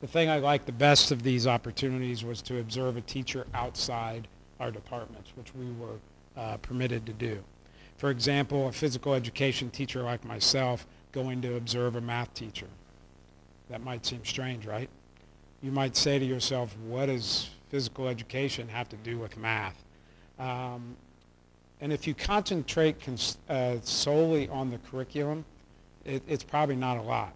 The thing I liked the best of these opportunities was to observe a teacher outside our departments, which we were permitted to do. For example, a physical education teacher like myself going to observe a math teacher. That might seem strange, right? You might say to yourself, what does physical education have to do with math? And if you concentrate solely on the curriculum, it's probably not a lot.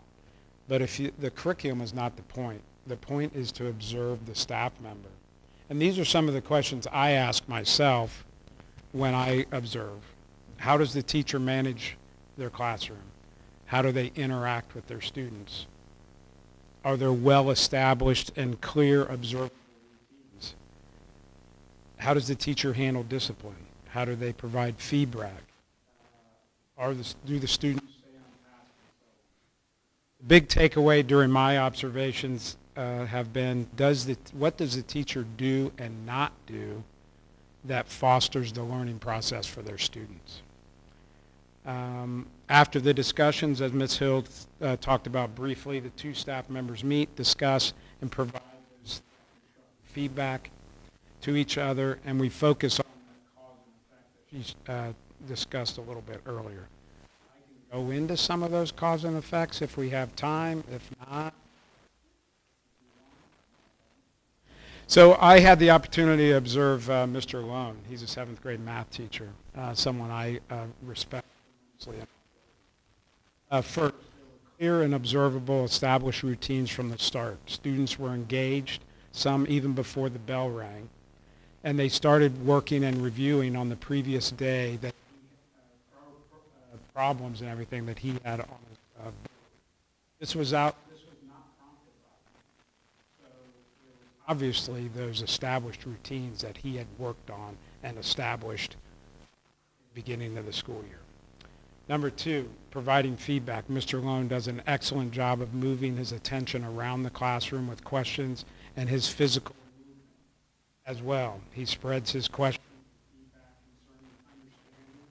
But the curriculum is not the point. The point is to observe the staff member. And these are some of the questions I ask myself when I observe. How does the teacher manage their classroom? How do they interact with their students? Are there well-established and clear observable routines? How does the teacher handle discipline? How do they provide feedback? Do the students stay on task? The big takeaway during my observations have been, what does the teacher do and not do that fosters the learning process for their students? After the discussions, as Ms. Hill talked about briefly, the two staff members meet, discuss, and provide feedback to each other, and we focus on the cause and effect that she discussed a little bit earlier. I can go into some of those cause and effects if we have time. If not, so I had the opportunity to observe Mr. Lone. He's a 7th grade math teacher, someone I respect. First, there were clear and observable established routines from the start. Students were engaged, some even before the bell rang, and they started working and reviewing on the previous day that problems and everything that he had on his board. This was not prompted by him. So there was obviously those established routines that he had worked on and established at the beginning of the school year. Number 2, providing feedback. Mr. Lone does an excellent job of moving his attention around the classroom with questions and his physical movement as well. He spreads his questions and feedback concerning understanding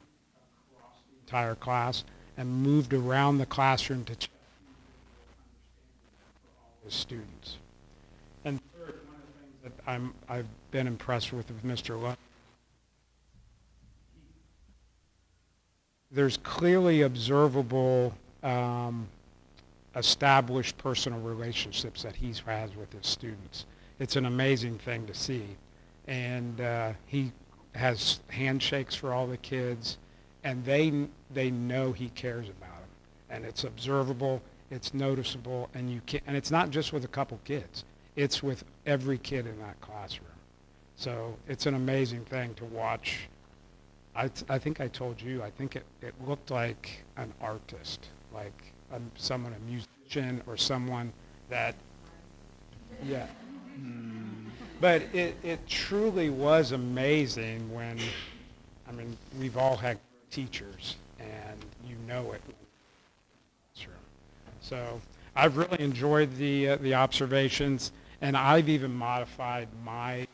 across the entire class and moved around the classroom to check understanding for all his students. And third, one of the things that I've been impressed with Mr. Lone, there's clearly observable established personal relationships that he has with his students. It's an amazing thing to see. And he has handshakes for all the kids, and they know he cares about them. And it's observable, it's noticeable, and it's not just with a couple kids. It's with every kid in that classroom. So it's an amazing thing to watch. I think I told you, I think it looked like an artist, like a musician or someone that, yeah. But it truly was amazing when, we've all had teachers, and you know it. So I've really enjoyed the observations, and I've even modified my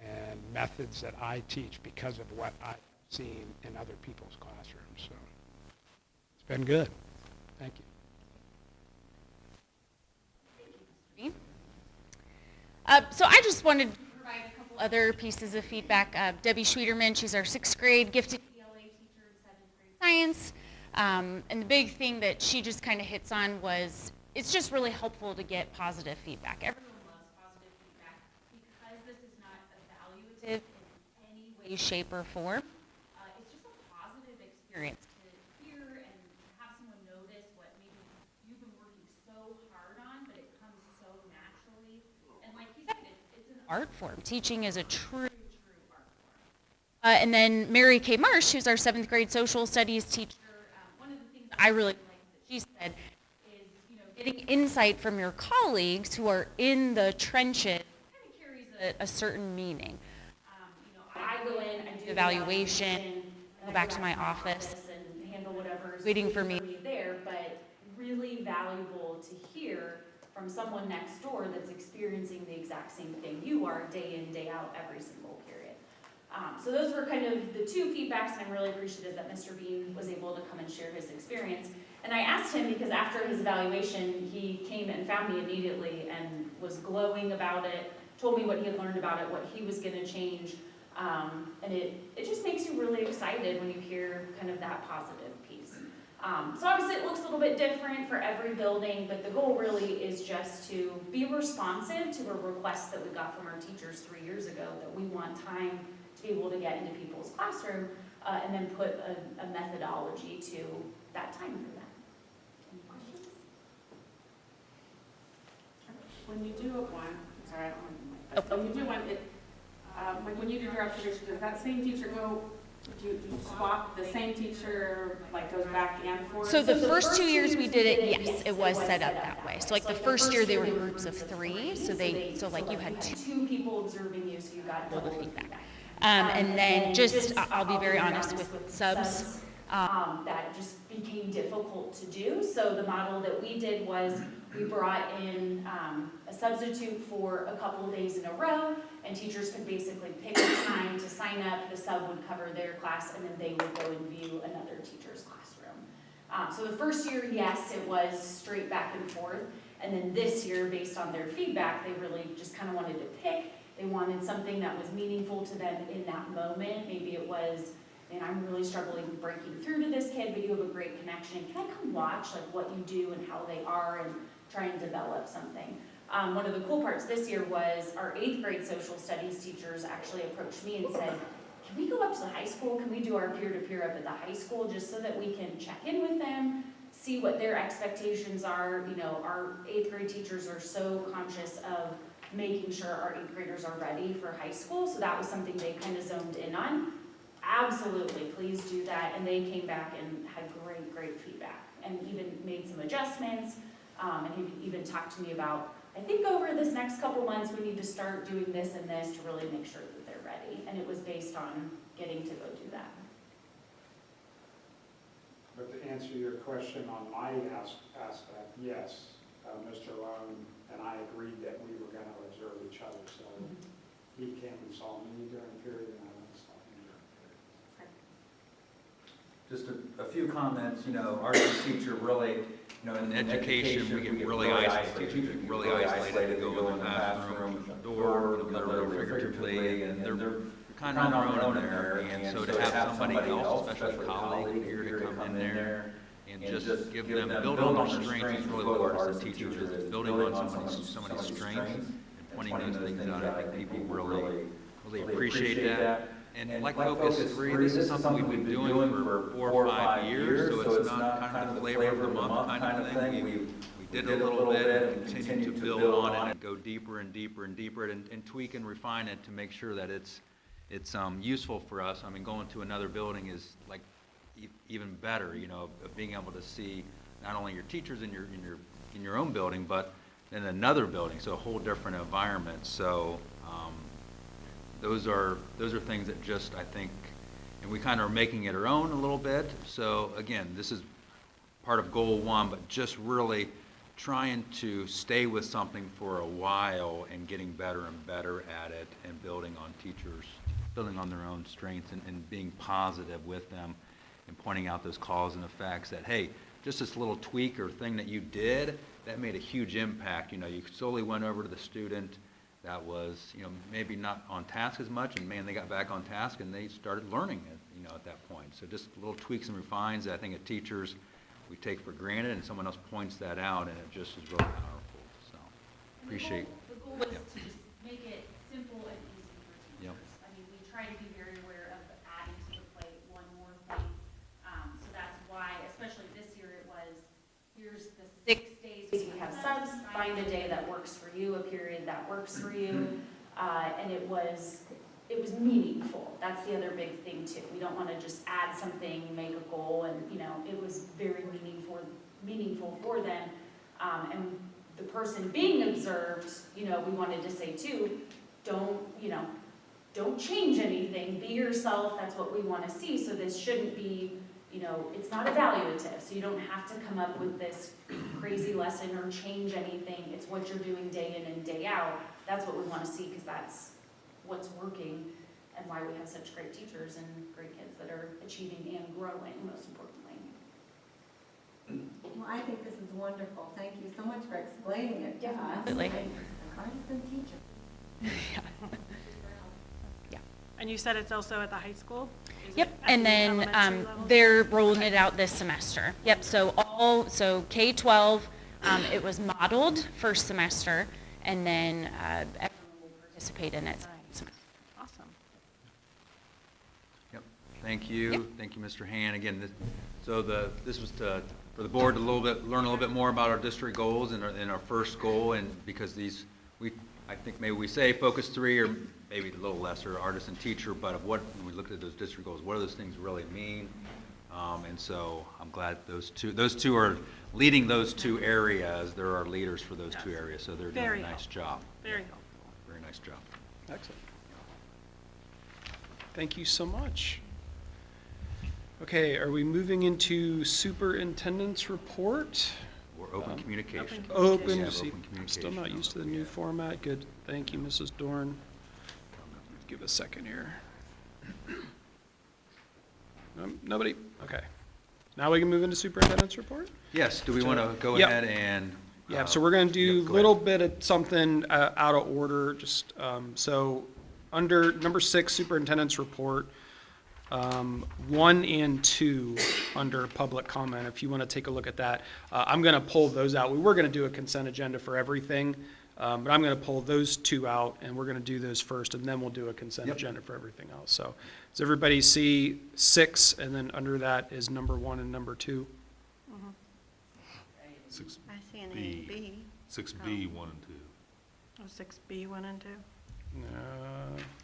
and methods that I teach because of what I've seen in other people's classrooms. So it's been good. Thank you. So I just wanted to provide a couple other pieces of feedback. Debbie Schwederman, she's our 6th grade gifted ELA teacher in 7th grade science. And the big thing that she just kind of hits on was it's just really helpful to get positive feedback. Everyone loves positive feedback because this is not evaluative in any way, shape, or form. It's just a positive experience to hear and have someone notice what maybe you've been working so hard on, but it comes so naturally. And like he said, it's an art form. Teaching is a true art form. And then Mary Kay Marsh, who's our 7th grade social studies teacher, one of the things I really like that she said is, getting insight from your colleagues who are in the trenches kind of carries a certain meaning. I go in, I do evaluation, go back to my office and handle whatever's waiting for me there, but really valuable to hear from someone next door that's experiencing the exact same thing you are day in, day out, every single period. So those were kind of the two feedbacks, and I'm really appreciative that Mr. Bean was able to come and share his experience. And I asked him because after his evaluation, he came and found me immediately and was glowing about it, told me what he had learned about it, what he was going to change. And it just makes you really excited when you hear kind of that positive piece. So obviously it looks a little bit different for every building, but the goal really is just to be responsive to a request that we got from our teachers 3 years ago, that we want time to be able to get into people's classroom and then put a methodology to that time for them. Any questions? When you do one, sorry, I don't have the mic, but when you do one, like when you do your observation, does that same teacher go, do you swap the same teacher, like goes back and forth? So the first 2 years we did it, yes, it was set up that way. So like the first year they were groups of 3, so like you had 2 people observing you, so you got double the feedback. And then just, I'll be very honest with subs, that just became difficult to do. So the model that we did was we brought in a substitute for a couple of days in a row, and teachers could basically pick a time to sign up. The sub would cover their class, and then they would go and view another teacher's classroom. So the first year, yes, it was straight back and forth. And then this year, based on their feedback, they really just kind of wanted to pick. They wanted something that was meaningful to them in that moment. Maybe it was, and I'm really struggling breaking through to this kid, but you have a great connection. Can I come watch like what you do and how they are and try and develop something? One of the cool parts this year was our 8th grade social studies teachers actually approached me and said, can we go up to the high school? Can we do our peer-to-peer up at the high school just so that we can check in with them, see what their expectations are? You know, our 8th grade teachers are so conscious of making sure our 8th graders are ready for high school. So that was something they kind of zoned in on. Absolutely, please do that. And they came back and had great feedback and even made some adjustments. And he even talked to me about, I think over this next couple months, we need to start doing this and this to really make sure that they're ready. And it was based on getting to go do that. But to answer your question on my aspect, yes, Mr. Lone and I agreed that we were going to observe each other. So he came and saw me during the period, and I went and saw him during the period. Just a few comments, you know, our teacher really, you know, in education, we get really isolated. Teachers get really isolated, they go in the classroom, shut the door, you know, they're figuratively, and they're kind of on their own in there. And so to have somebody else, especially a colleague here, to come in there and just give them, build on their strengths is really what artists and teachers is. It's building on somebody's strengths and pointing those things out. I think people really appreciate that. And like Focus 3, this is something we've been doing for 4 or 5 years, so it's not kind of the flavor of the month kind of thing. We did it a little bit and continue to build on it and go deeper and deeper and deeper and tweak and refine it to make sure that it's useful for us. I mean, going to another building is like even better, you know, of being able to see not only your teachers in your own building, but in another building, so a whole different environment. So those are things that just, I think, and we kind of are making it our own a little bit. So again, this is part of goal 1, but just really trying to stay with something for a while and getting better and better at it and building on teachers, building on their own strengths and being positive with them and pointing out those cause and effects that, hey, just this little tweak or thing that you did, that made a huge impact. You know, you slowly went over to the student that was, you know, maybe not on task as much, and man, they got back on task and they started learning it, you know, at that point. So just little tweaks and refines that I think at teachers we take for granted, and someone else points that out, and it just is really powerful. So appreciate. The goal was to just make it simple and easy for teachers. Yep. I mean, we try to be very aware of adding to the plate one more thing. So that's why, especially this year, it was, here's the 6 days. We have subs, find a day that works for you, a period that works for you. And it was meaningful. That's the other big thing too. We don't want to just add something, make a goal, and you know, it was very meaningful for them. And the person being observed, you know, we wanted to say too, don't don't change anything, be yourself, that's what we want to see. So this shouldn't be, it's not evaluative, so you don't have to come up with this crazy lesson or change anything. It's what you're doing day in and day out. That's what we want to see, because that's what's working and why we have such great teachers and great kids that are achieving and growing, most importantly. Well, I think this is wonderful. Thank you so much for explaining it to us. Absolutely. The artisan teacher. And you said it's also at the high school? Is it Yep, at and the then elementary level? they're rolling it out this semester. Yep, so K-12, it was modeled first semester, and then everyone will participate in it. Awesome. Yep, thank you. Yep. Thank you, Mr. Han. Again, this was for the board to learn a little bit more about our district goals and our first goal, and because I think maybe we say focus 3 or maybe a little lesser, artist and teacher, but when we looked at those district goals, what do those things really mean? And so I'm glad those two are leading those two areas. They're our leaders for those two areas, so they're doing Very a nice job. Very helpful. Very nice job. Excellent. Thank you so much. Okay, are we moving into superintendent's report? Or open communication. Open, Yeah, to see, open I'm still not communication. used to the new format. Good, thank you, Mrs. Dorn. Give a second here. Nobody, okay. Now we can move into superintendent's report? Yes, do we want to go Yep. ahead and? Yeah, so we're going to do yeah, a go little ahead. bit of something out of order, just, so, under number 6, superintendent's report, 1 and 2, under public comment, if you want to take a look at that. I'm going to pull those out. We were going to do a consent agenda for everything, but I'm going to pull those 2 out, and we're going to do those first, and then we'll do a consent Yep. agenda for everything else. So, does everybody see 6, and then under that is number 1 and number 2? Six I see an A B. and B. 6B, 1 and 2. Oh, 6B, 1 and 2?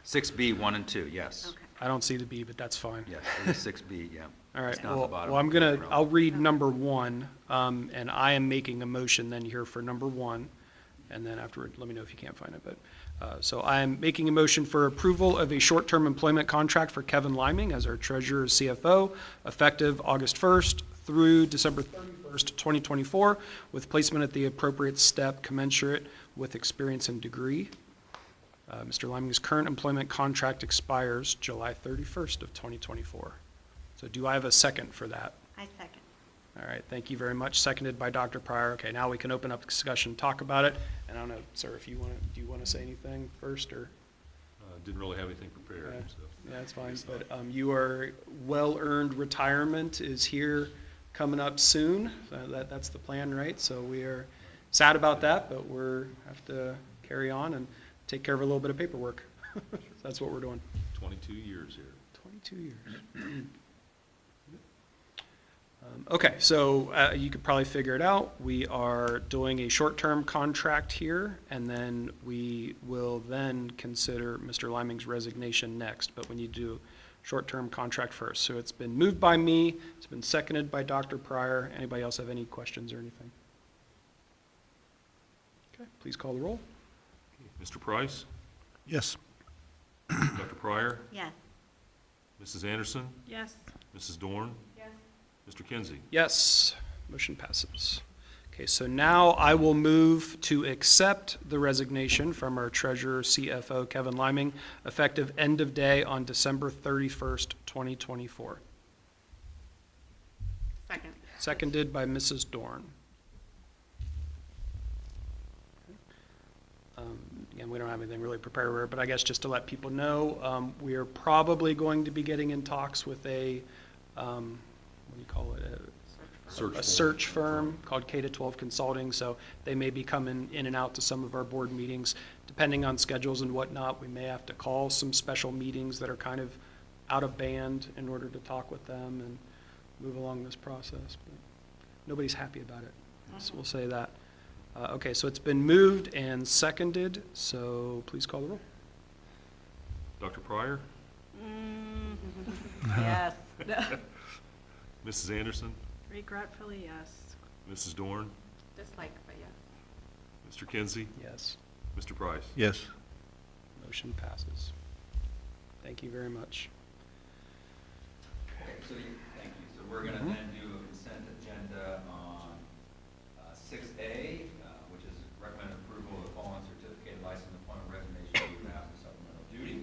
6B, 1 and 2, yes. Okay. I don't see the B, but that's fine. Yes, it is 6B, yeah. All right, It's down at the well, bottom. I'm gonna, I'll read number 1, and I am making a motion then here for number 1, and then afterward, let me know if you can't find it, but, so I am making a motion for approval of a short-term employment contract for Kevin Liming as our treasurer CFO, effective August 1st through December 31st, 2024, with placement at the appropriate step commensurate with experience and degree. Mr. Liming's current employment contract expires July 31st of 2024. So do I have a second for that? I second. All right, thank you very much. Seconded by Dr. Pryor. Okay, now we can open up discussion, talk about it. And I don't know, sir, if you want to, do you want to say anything first, or? Didn't really have anything prepared, so. Yeah, that's fine, but you are, well-earned retirement is here, coming up soon. That's the plan, right? So we are sad about that, but we're, have to carry on and take care of a little bit of paperwork. That's what we're doing. 22 years here. 22 years. Okay, so you could probably figure it out. We are doing a short-term contract here, and then we will then consider Mr. Liming's resignation next, but we need to do short-term contract first. So it's been moved by me, it's been seconded by Dr. Pryor. Anybody else have any questions or anything? Okay, please call the roll. Mr. Price? Yes. Dr. Pryor? Yes. Mrs. Anderson? Yes. Mrs. Dorn? Yes. Mr. Kinsey? Yes, motion passes. Okay, so now I will move to accept the resignation from our treasurer CFO Kevin Liming, effective end of day on December 31st, 2024. Second. Seconded by Mrs. Dorn. Again, we don't have anything really prepared, but I guess just to let people know, we are probably going to be getting in talks with a, what do you call it? A search firm called K-12 Consulting, so they may be coming in and out to some of our board meetings. Depending on schedules and whatnot, we may have to call some special meetings that are kind of out of band in order to talk with them and move along this process. But nobody's happy about it, so we'll say that. Okay, so it's been moved and seconded, so please call the roll. Dr. Pryor? Yes. Mrs. Anderson? Regretfully, yes. Mrs. Dorn? Dislike, but yes. Mr. Kinsey? Yes, Mr. Price? Yes. motion passes. Thank you very much. Okay, so, thank you. So we're going to then do a consent agenda on 6A, which is recommended approval of the following certificated license employment resignation leave of absence supplemental duty.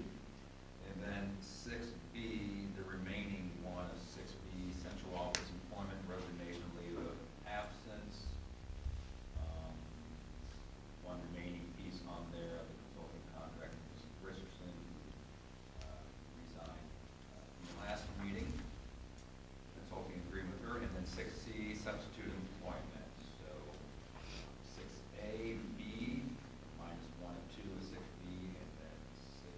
And then 6B, the remaining one is 6B, central office employment resignation leave of absence. One remaining piece on there, the consulting contract, Mr. Richardson, resigned in the last meeting, consulting agreement with her, and then 6C, substitute employment. So 6A, B, minus 1 and 2 is 6B, and then 6C.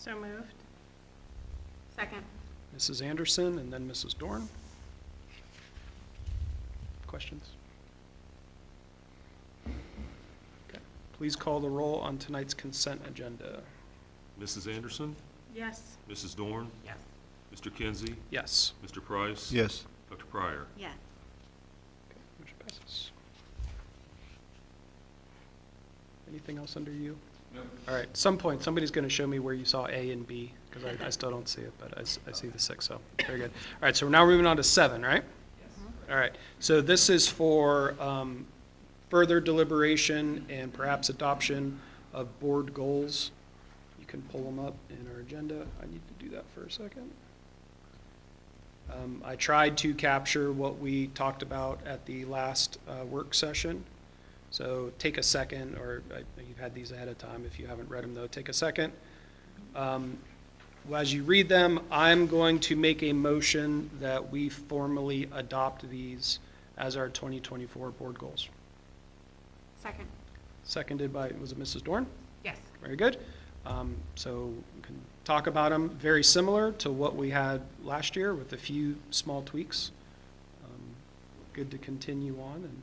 So moved. Second. Mrs. Anderson and then Mrs. Dorn. Questions? Okay. Please call the roll on tonight's consent agenda. Mrs. Anderson, Yes. Mrs. Dorn, Yes. Mr. Kinsey, Yes. Mr. Price. Yes. Dr. Pryor. Yes. Okay, motion passes. Anything else under you? Nope. All right, some point, somebody's going to show me where you saw A and B, because I still don't see it, but I see the 6, so, very good. All right, so we're now moving on to 7, right? Yes. All right, so this is for further deliberation and perhaps adoption of board goals. You can pull them up in our agenda. I need to do that for a second. I tried to capture what we talked about at the last work session. So take a second, or you've had these ahead of time. If you haven't read them, though, take a second. As you read them, I'm going to make a motion that we formally adopt these as our 2024 board goals. Second. Seconded by, was it Mrs. Dorn? Yes. Very good. So we can talk about them, very similar to what we had last year with a few small tweaks. Good to continue on and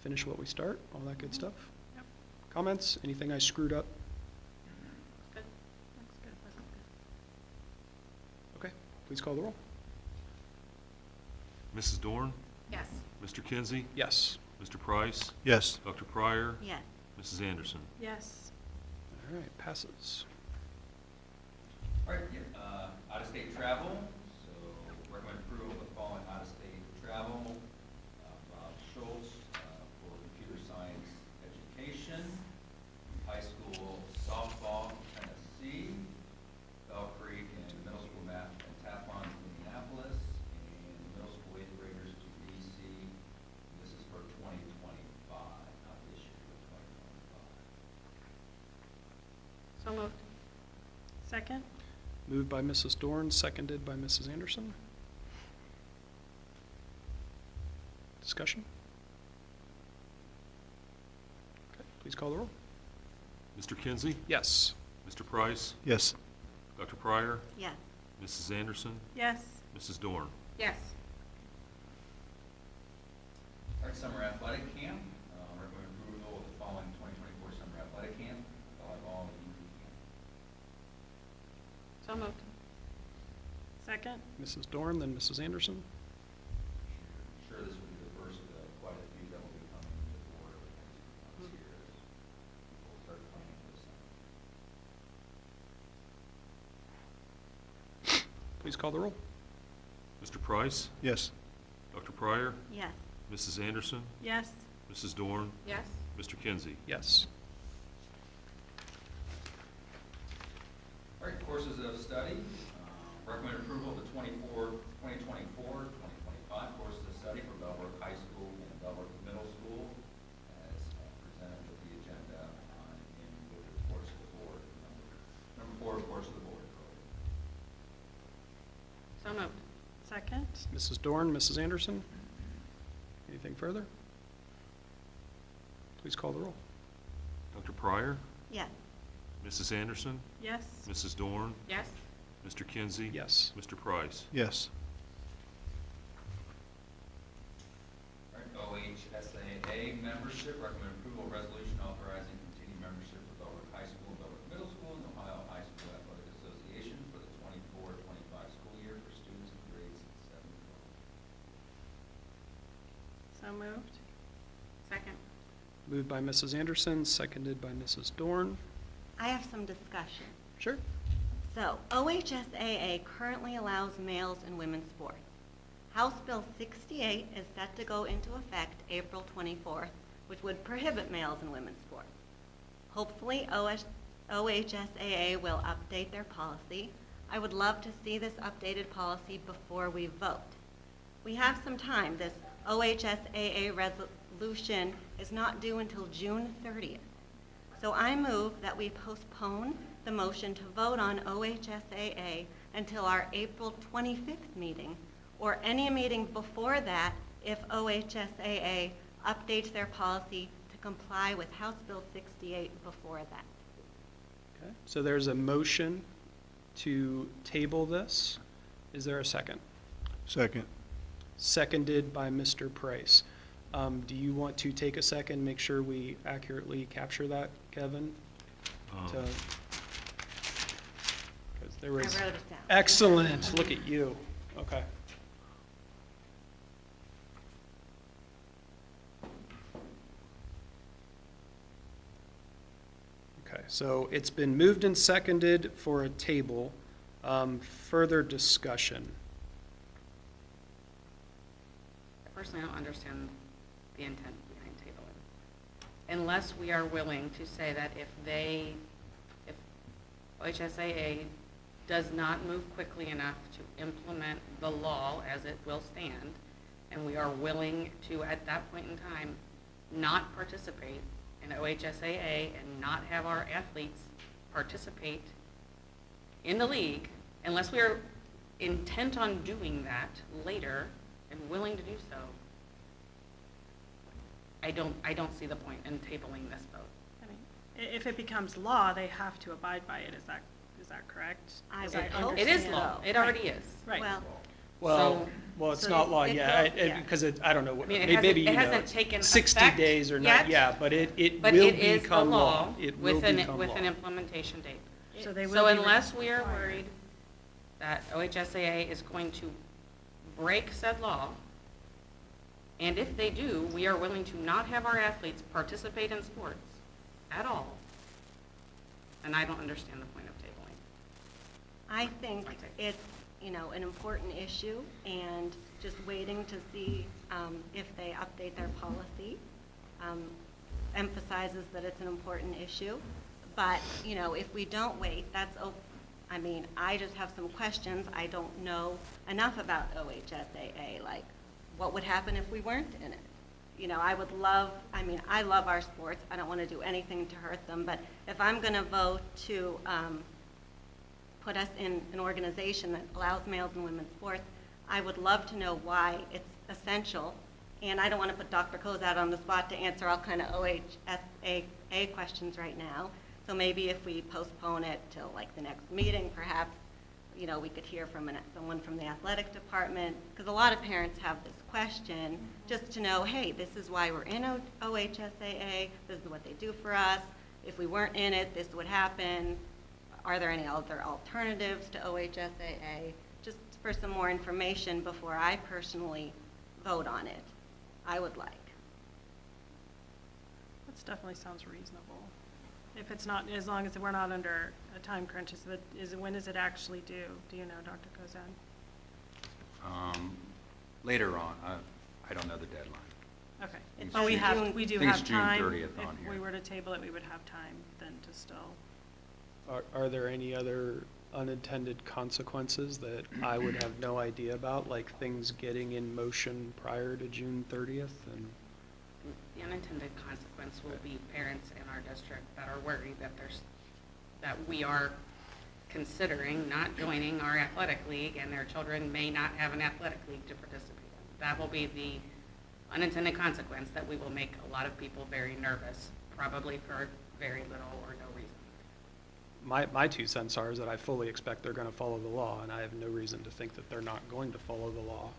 finish what we start, all that good stuff. Yep. Comments? Anything I screwed up? Good. Looks good. Looks good. Okay, please call the roll. Mrs. Dorn, Yes. Mr. Kinsey, Yes. Mr. Price, Yes. Dr. Pryor, Yes. Mrs. Anderson. Yes. All right, passes. All right, out-of-state travel, so recommend approval of the following out-of-state travel. Bob Schultz for computer science education, high school softball, Tennessee, Bell Creek and middle school math and Tapon, Indianapolis, and middle school eighth graders to DC. This is for 2025, not this year, but 2025. So moved. Second? Moved by Mrs. Dorn, seconded by Mrs. Anderson. Discussion? Okay, please call the roll. Mr. Kinsey, Yes. Mr. Price, Yes. Dr. Pryor, Yes. Mrs. Anderson, Yes. Mrs. Dorn. Yes. All right, summer athletic camp, recommend approval of the following 2024 summer athletic camp, volleyball and UV camp. So moved. Second? Mrs. Dorn, then Mrs. Anderson. I'm sure this will be the first of quite a few that will be coming to the board over the next 2 months here as people start planning for the summer. Please call the roll. Mr. Price, Yes. Dr. Pryor, Yes. Mrs. Anderson, Yes. Mrs. Dorn, Yes. Mr. Kinsey. Yes. All right, courses of study, recommend approval of the 2024-2025 courses of study for Bellbrook High School and Bellbrook Middle School as presented with the agenda and with the reports of the board. Number 4, reports of the board. So moved. Second? Mrs. Dorn, Mrs. Anderson. Anything further? Please call the roll. Dr. Pryor, Yes. Mrs. Anderson, Yes. Mrs. Dorn, Yes. Mr. Kinsey. Yes. Mr. Price. Yes. All right, OHSAA membership, recommend approval of resolution authorizing continued membership of Bellbrook High School, Bellbrook Middle School, and Ohio High School Athletic Association for the 24-25 school year for students in grades 7 to 12. So moved. Second. Moved by Mrs. Anderson, seconded by Mrs. Dorn. I have some discussion. Sure. So, OHSAA currently allows males and women's sports. House Bill 68 is set to go into effect April 24th, which would prohibit males and women's sports. Hopefully, OHSAA will update their policy. I would love to see this updated policy before we vote. We have some time. This OHSAA resolution is not due until June 30th. So I move that we postpone the motion to vote on OHSAA until our April 25th meeting, or any meeting before that if OHSAA updates their policy to comply with House Bill 68 before that. Okay, so there's a motion to table this. Is there a second? Second. Seconded by Mr. Price. Do you want to take a second, make sure we accurately capture that, Kevin? To- 'cause there was. I wrote it down. Excellent, look at you. Okay. Okay, so it's been moved and seconded for a table. Further discussion. I personally don't understand the intent behind tabling. Unless we are willing to say that if OHSAA does not move quickly enough to implement the law as it will stand, and we are willing to, at that point in time, not participate in OHSAA and not have our athletes participate in the league, unless we are intent on doing that later and willing to do so, I don't see the point in tabling this vote. I mean, if it becomes law, they have to abide by it, is that correct? I As would hope understand It is law, so. it already is. Right. Well, Well, it's so not law it yet, will- yeah. because I don't know, I mean, maybe you it know. hasn't taken 60 effect days or not, yet, yeah, but it But will it is the become law. law It will with become with an law. implementation date. So they will So be unless we are required. worried that OHSAA is going to break said law, and if they do, we are willing to not have our athletes participate in sports at all, and I don't understand the point of tabling. I think That's my take. it's, an important issue, and just waiting to see if they update their policy emphasizes that it's an important issue. But, if we don't wait, I just have some questions. I don't know enough about OHSAA, like, what would happen if we weren't in it? I love our sports. I don't want to do anything to hurt them, but if I'm going to vote to put us in an organization that allows males and women's sports, I would love to know why it's essential. And I don't want to put Dr. Kozad on the spot to answer all kind of OHSAA questions right now. So maybe if we postpone it till like the next meeting, perhaps, we could hear from someone from the athletic department, because a lot of parents have this question, just to know, hey, this is why we're in OHSAA, this is what they do for us. If we weren't in it, this would happen. Are there any other alternatives to OHSAA? Just for some more information before I personally vote on it, I would like. That definitely sounds reasonable. If it's not, as long as we're not under a time crunch, when is it actually due? Do you know, Dr. Kozan? Later on, I don't know the deadline. Okay. It's But we June- have, we do I think have it's June time. 30th on If we here. were to table it, we would have time then to still. Are there any other unintended consequences that I would have no idea about, like things getting in motion prior to June 30th? And The unintended consequence will be parents in our district that are worried that we are considering not joining our athletic league, and their children may not have an athletic league to participate in. That will be the unintended consequence, that we will make a lot of people very nervous, probably for very little or no reason. my 2 cents are is that I fully expect they're going to follow the law, and I have no reason to think that they're not going to follow the law.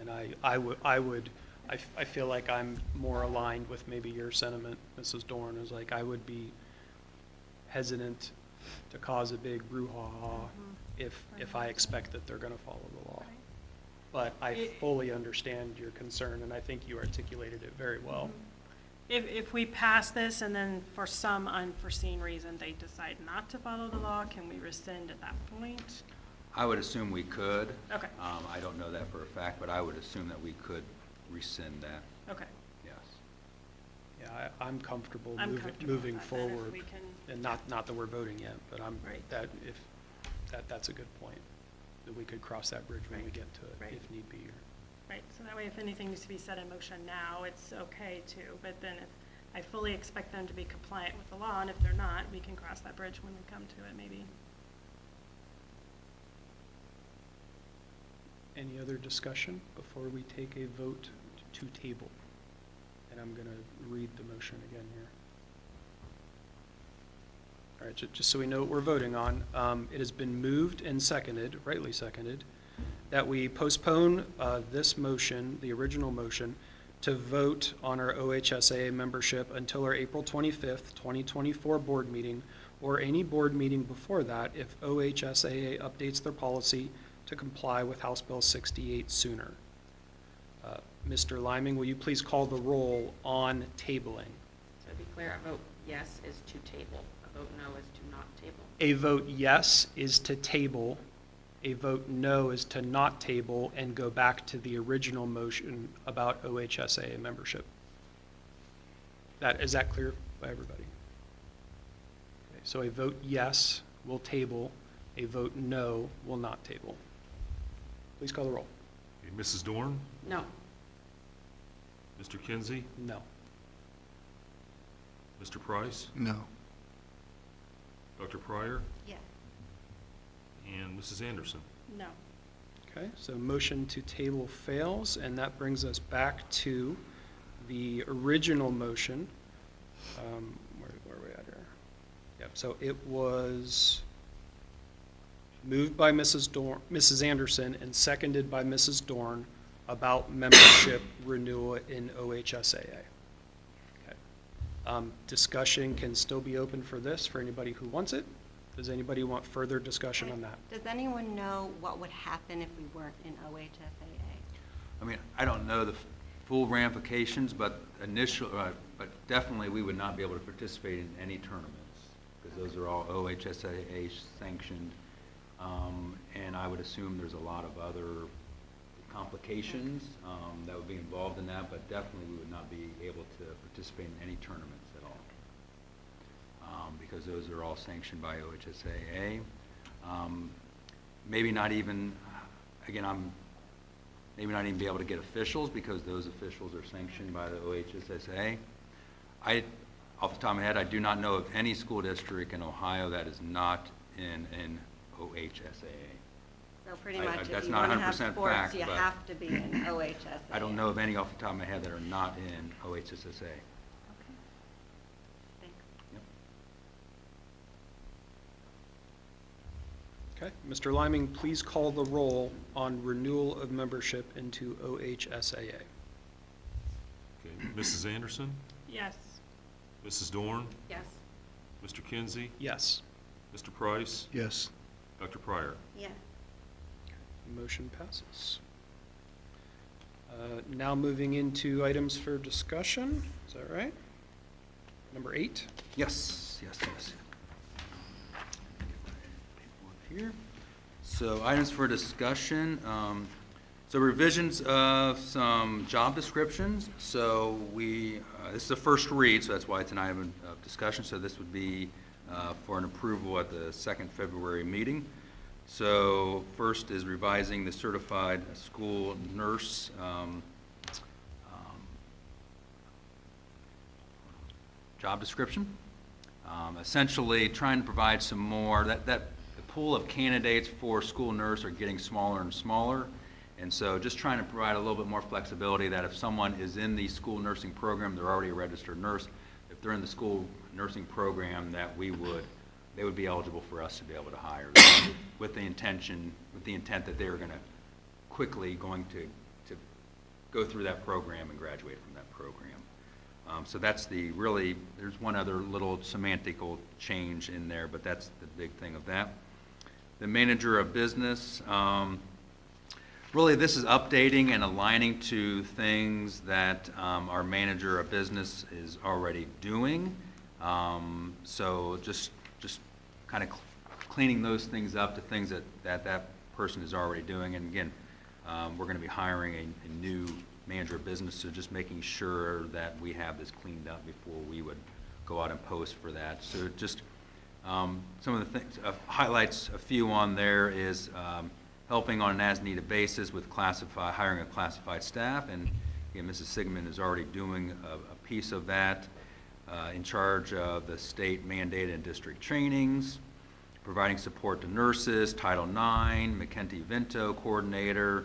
And I feel like I'm more aligned with maybe your sentiment, Mrs. Dorn, is like I would be hesitant to cause a big brouhaha if I expect that they're going to follow the law. But I fully understand your concern, and I think you articulated it very well. If we pass this and then for some unforeseen reason they decide not to follow the law, can we rescind at that point? I would assume we could. Okay. I don't know that for a fact, but I would assume that we could rescind that, Okay. yes. Yeah, I'm comfortable I'm moving, comfortable with moving that then, if forward. we can- And not that we're voting yet, but Right. that's a good point. That we could cross that bridge when we Right. get to it, Right. if need be. Right, so that way if anything needs to be set in motion now, it's okay too. But then if, I fully expect them to be compliant with the law, and if they're not, we can cross that bridge when we come to it, maybe. Any other discussion before we take a vote to table? And I'm going to read the motion again here. All right, just so we know what we're voting on, it has been moved and seconded, rightly seconded, that we postpone this motion, the original motion, to vote on our OHSAA membership until our April 25th, 2024 board meeting, or any board meeting before that if OHSAA updates their policy to comply with House Bill 68 sooner. Mr. Liming, will you please call the roll on tabling? So to be clear, a vote yes is to table, a vote no is to not table. A vote yes is to table, a vote no is to not table and go back to the original motion about OHSAA membership. Is that clear by everybody? Okay, so a vote yes will table, a vote no will not table. Please call the roll. Okay, Mrs. Dorn, No. Mr. Kinsey, No. Mr. Price, No. Dr. Pryor, Yes. and Mrs. Anderson. No. Okay, so motion to table fails, and that brings us back to the original motion. Where are we at here? Yep, so it was moved by Mrs. Anderson and seconded by Mrs. Dorn about membership renewal in OHSAA. Okay. Discussion can still be open for this, for anybody who wants it. Does anybody want further discussion on that? Does anyone know what would happen if we weren't in OHSAA? I mean, I don't know the full ramifications, but but definitely we would not be able to participate in any tournaments, because those are all OHSAA sanctioned. And I would assume there's a lot of other complications that would be involved in that, but definitely we would not be able to participate in any tournaments at all, because those are all sanctioned by OHSAA. Maybe not even, again, maybe not even be able to get officials, because those officials are sanctioned by the OHSAA. Off the top of my head, I do not know of any school district in Ohio that is not in OHSAA. So pretty I- much if that's you not want to have 100% sports, fact, you but- have to be in OHSAA. I don't know of any off the top of my head that are not in OHSSA. Okay. Thanks. Yep. Okay, Mr. Liming, please call the roll on renewal of membership into OHSAA. Okay, Mrs. Anderson, Yes. Mrs. Dorn, Yes. Mr. Kinsey, Yes. Mr. Price, Yes. Dr. Pryor. Yes. Motion passes. Now moving into items for discussion, is that right? Number 8? Yes, yes, yes. Here. So items for discussion. So revisions of some job descriptions. So this is a first read, so that's why it's an item of discussion. So this would be for an approval at the second February meeting. So first is revising the certified school nurse job description. Essentially trying to provide some more, the pool of candidates for school nurse are getting smaller and smaller. And so just trying to provide a little bit more flexibility that if someone is in the school nursing program, they're already a registered nurse. If they're in the school nursing program, that they would be eligible for us to be able to hire them with the intent that they were quickly going to go through that program and graduate from that program. So that's there's one other little semantical change in there, but that's the big thing of that. The manager of business, Really, this is updating and aligning to things that our manager of business is already doing. So just kind of cleaning those things up to things that person is already doing. And again, we're going to be hiring a new manager of business, so just making sure that we have this cleaned up before we would go out and post for that. So just some of the things, highlights a few on there is helping on an as-needed basis with hiring a classified staff, and again, Mrs. Sigmund is already doing a piece of that, in charge of the state mandated and district trainings, providing support to nurses, Title IX, McKenty-Vento coordinator,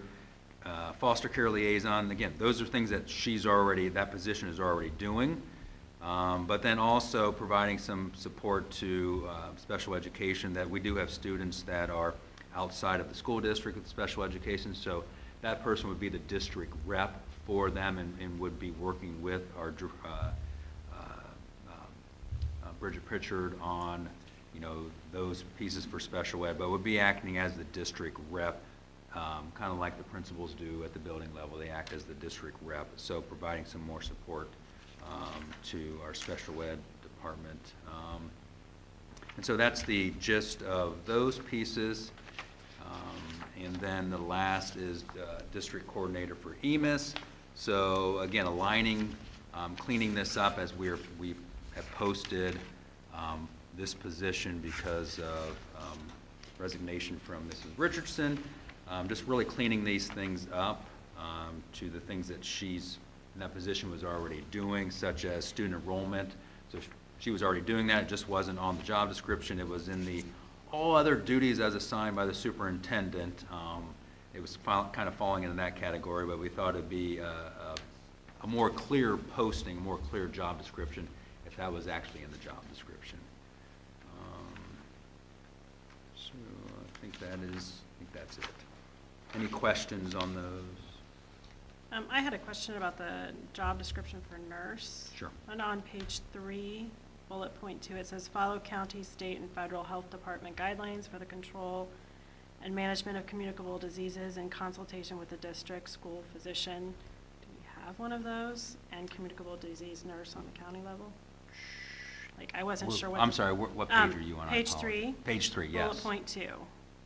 foster care liaison. Again, those are things that that position is already doing. But then also providing some support to special education, that we do have students that are outside of the school district with special education, so that person would be the district rep for them and would be working with our Bridget Pritchard on, those pieces for special ed, but would be acting as the district rep, kind of like the principals do at the building level. They act as the district rep, so providing some more support to our special ed department. And so that's the gist of those pieces. And then the last is district coordinator for EMIS. So again, aligning, cleaning this up as we have posted this position because of resignation from Mrs. Richardson. Just really cleaning these things up to the things that she's in that position was already doing, such as student enrollment. So she was already doing that. It just wasn't on the job description. It was in the all other duties as assigned by the superintendent. It was kind of falling into that category, but we thought it'd be a more clear posting, a more clear job description if that was actually in the job description. So I think that's it. Any questions on those? I had a question about the job description for nurse. Sure. And on page 3, bullet point 2, it says follow county, state, and federal health department guidelines for the control and management of communicable diseases in consultation with the district school physician. Do we have one of those? And communicable disease nurse on the county level? Like, I wasn't sure what. I'm sorry, what page are you on? Page 3. Page 3, yes. Bullet point 2.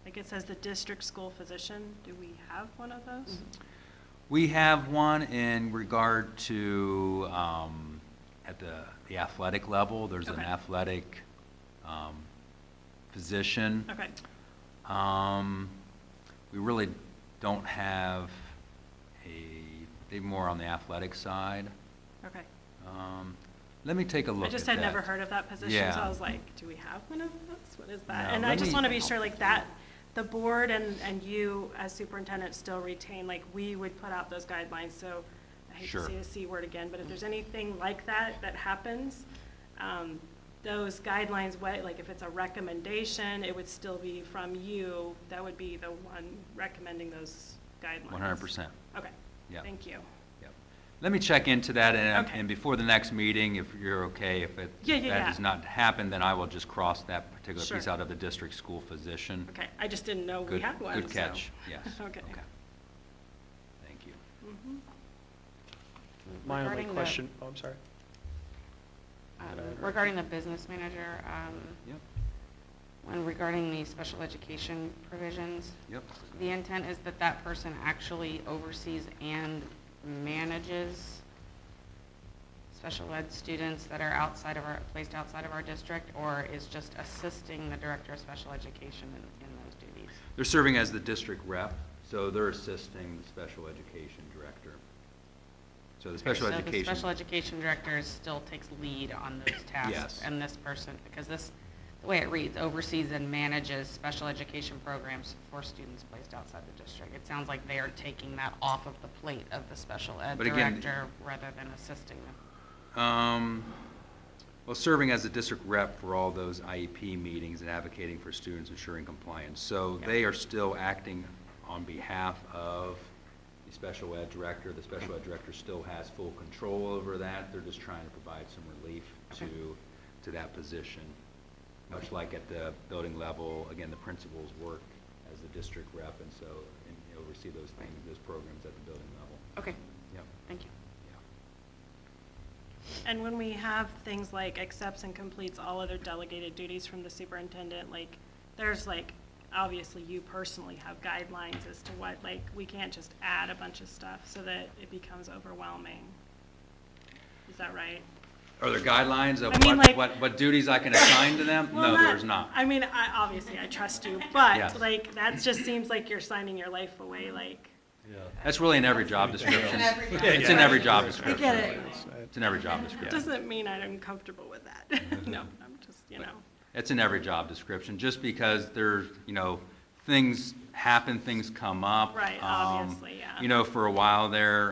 Like, it says the district school physician. Do we have one of those? Mm-hmm. We have one in regard to, at the athletic level, there's an Okay. athletic physician. Okay. We really don't have they're more on the athletic side. Okay. Let me take a look I at just that. had never heard of that position, so Yeah. I was like, do we have one of those? What is that? No, And I let just me- want to be sure, like, that, the board and you as superintendent still retain, like, we would put out those guidelines, so I hate to Sure. say the C word again, but if there's anything like that happens, those guidelines, like, if it's a recommendation, it would still be from you, that would be the one recommending those guidelines. 100%. Okay. Yeah. Thank you. Yep. Let me check into that, Okay. and before the next meeting, if you're okay, if Yeah, that yeah. does not happen, then I will just cross that particular piece Sure. out of the district school physician. Okay, I just didn't know we Good- had one, Good so- catch, yes. Okay. Thank you. Mhm. My only Regarding the- question, oh, I'm sorry. Regarding the business manager, Yep, when regarding the special education provisions, yep. the intent is that that person actually oversees and manages special ed students that are placed outside of our district, or is just assisting the director of special education in those duties? They're serving as the district rep, so they're assisting the special education director. So the special So the education. special education director still takes lead on those tasks? Yes. And this person, because the way it reads, oversees and manages special education programs for students placed outside the district. It sounds like they are taking that off of the plate of the special ed But again- director rather than assisting them. Well, serving as a district rep for all those IEP meetings and advocating for students ensuring compliance. So they are still acting on behalf of the special ed director. The special ed director still has full control over that. They're just trying to provide some relief to that position. Much like at the building level, again, the principals work as the district rep, and so oversee those things, those programs at the building level. Okay, Yep. thank you. And when we have things like accepts and completes all other delegated duties from the superintendent, like, there's like, obviously you personally have guidelines as to what, like, we can't just add a bunch of stuff so that it becomes overwhelming. Is that right? Are there guidelines of I mean, like- what duties I can assign to them? Well, No, there's not. I mean, obviously I trust you, but Yes. like, that just seems like you're signing your life away, like, That's really in every job description. every job It's in every job I description. get it. It's in every job It description. doesn't mean I'm comfortable with that. No, I'm just, you know. It's in every job description, just because there's, things happen, things come up. Right, obviously, yeah. For a while there,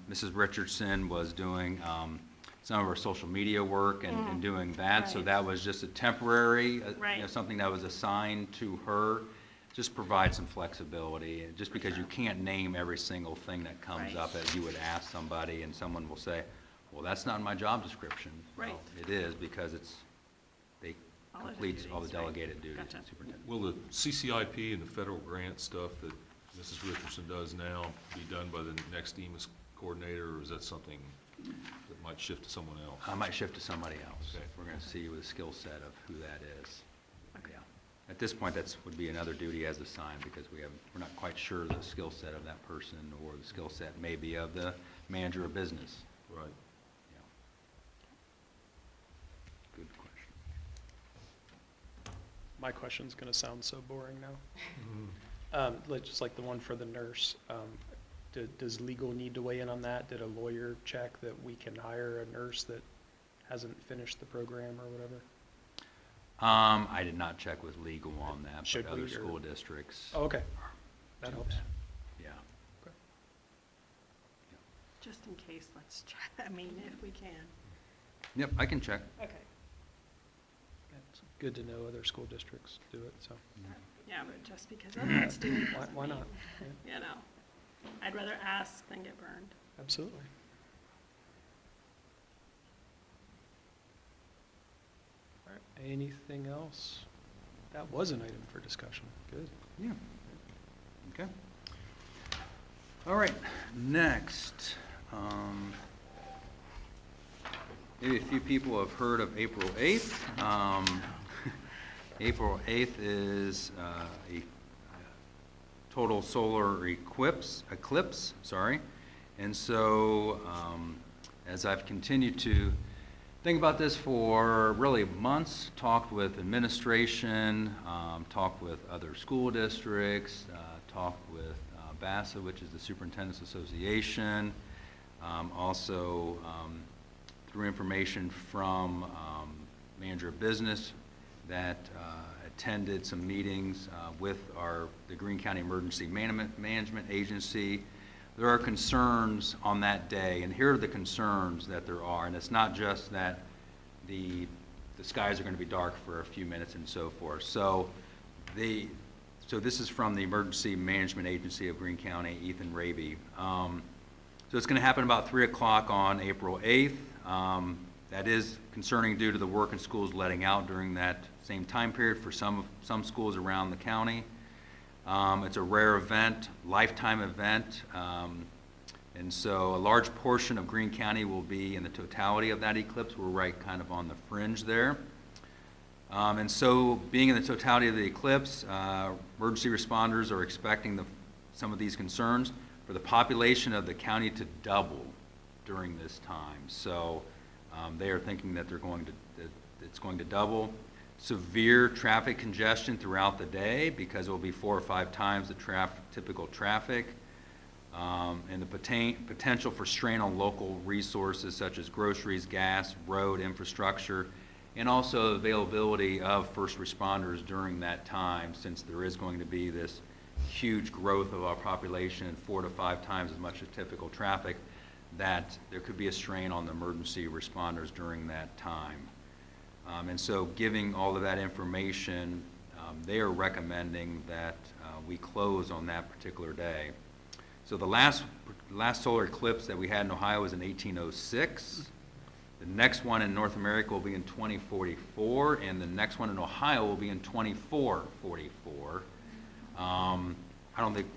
Mrs. Richardson was doing some of our social media work and doing that, so Right. that was just a temporary, Right. something that was assigned to her. Just provide some flexibility, and just because you can't name every single thing that comes Right. up, as you would ask somebody, and someone will say, well, that's not in my job description. Well, Right. it is, because they All of the completes all the duties, right. delegated duties Gotcha. of the superintendent. Will the CCIP and the federal grant stuff that Mrs. Richardson does now be done by the next EMIS coordinator, or is that something that might shift to someone else? I might shift to somebody else. Okay. We're gonna see with a skill set of who that is. Okay. Yeah. At this point, would be another duty as assigned, because we're not quite sure the skill set of that person, or the skill set maybe of the manager of business. Right. Yeah. Good question. My question's gonna sound so boring now. Just like the one for the nurse, does legal need to weigh in on that? Did a lawyer check that we can hire a nurse that hasn't finished the program or whatever? I did not check with legal on that, Should but we, other or- school districts. Oh, okay, that do helps. Yeah. Just in case, let's try, I mean, if we can. Yep, I can check. Okay. It's good to know other school districts do it, so. Yeah, but just because others do it Why- doesn't why not? mean, you know, I'd rather ask than get burned. Absolutely. All right, anything else? That was an item for discussion. Good. Yeah. Okay. All right, next. Maybe a few people have heard of April 8th. April 8th is a total solar eclipse, And so, as I've continued to think about this for really months, talked with administration, talked with other school districts, talked with BASA, which is the Superintendent's Association, also through information from manager of business that attended some meetings with the Greene County Emergency Management Agency. There are concerns on that day, and here are the concerns that there are, and it's not just that the skies are going to be dark for a few minutes and so forth. So this is from the Emergency Management Agency of Greene County, Ethan Raby. So it's going to happen about 3 o'clock on April 8th. That is concerning due to the work in schools letting out during that same time period for some schools around the county. It's a rare event, lifetime event, and so a large portion of Greene County will be in the totality of that eclipse. We're right kind of on the fringe there. And so being in the totality of the eclipse, emergency responders are expecting some of these concerns for the population of the county to double during this time. So they are thinking that it's going to double. Severe traffic congestion throughout the day, because it will be 4 or 5 times the typical traffic. And the potential for strain on local resources such as groceries, gas, road infrastructure, and also availability of first responders during that time, since there is going to be this huge growth of our population, 4 to 5 times as much as typical traffic, that there could be a strain on the emergency responders during that time. And so giving all of that information, they are recommending that we close on that particular day. So the last solar eclipse that we had in Ohio was in 1806. The next one in North America will be in 2044, and the next one in Ohio will be in 2444. I don't think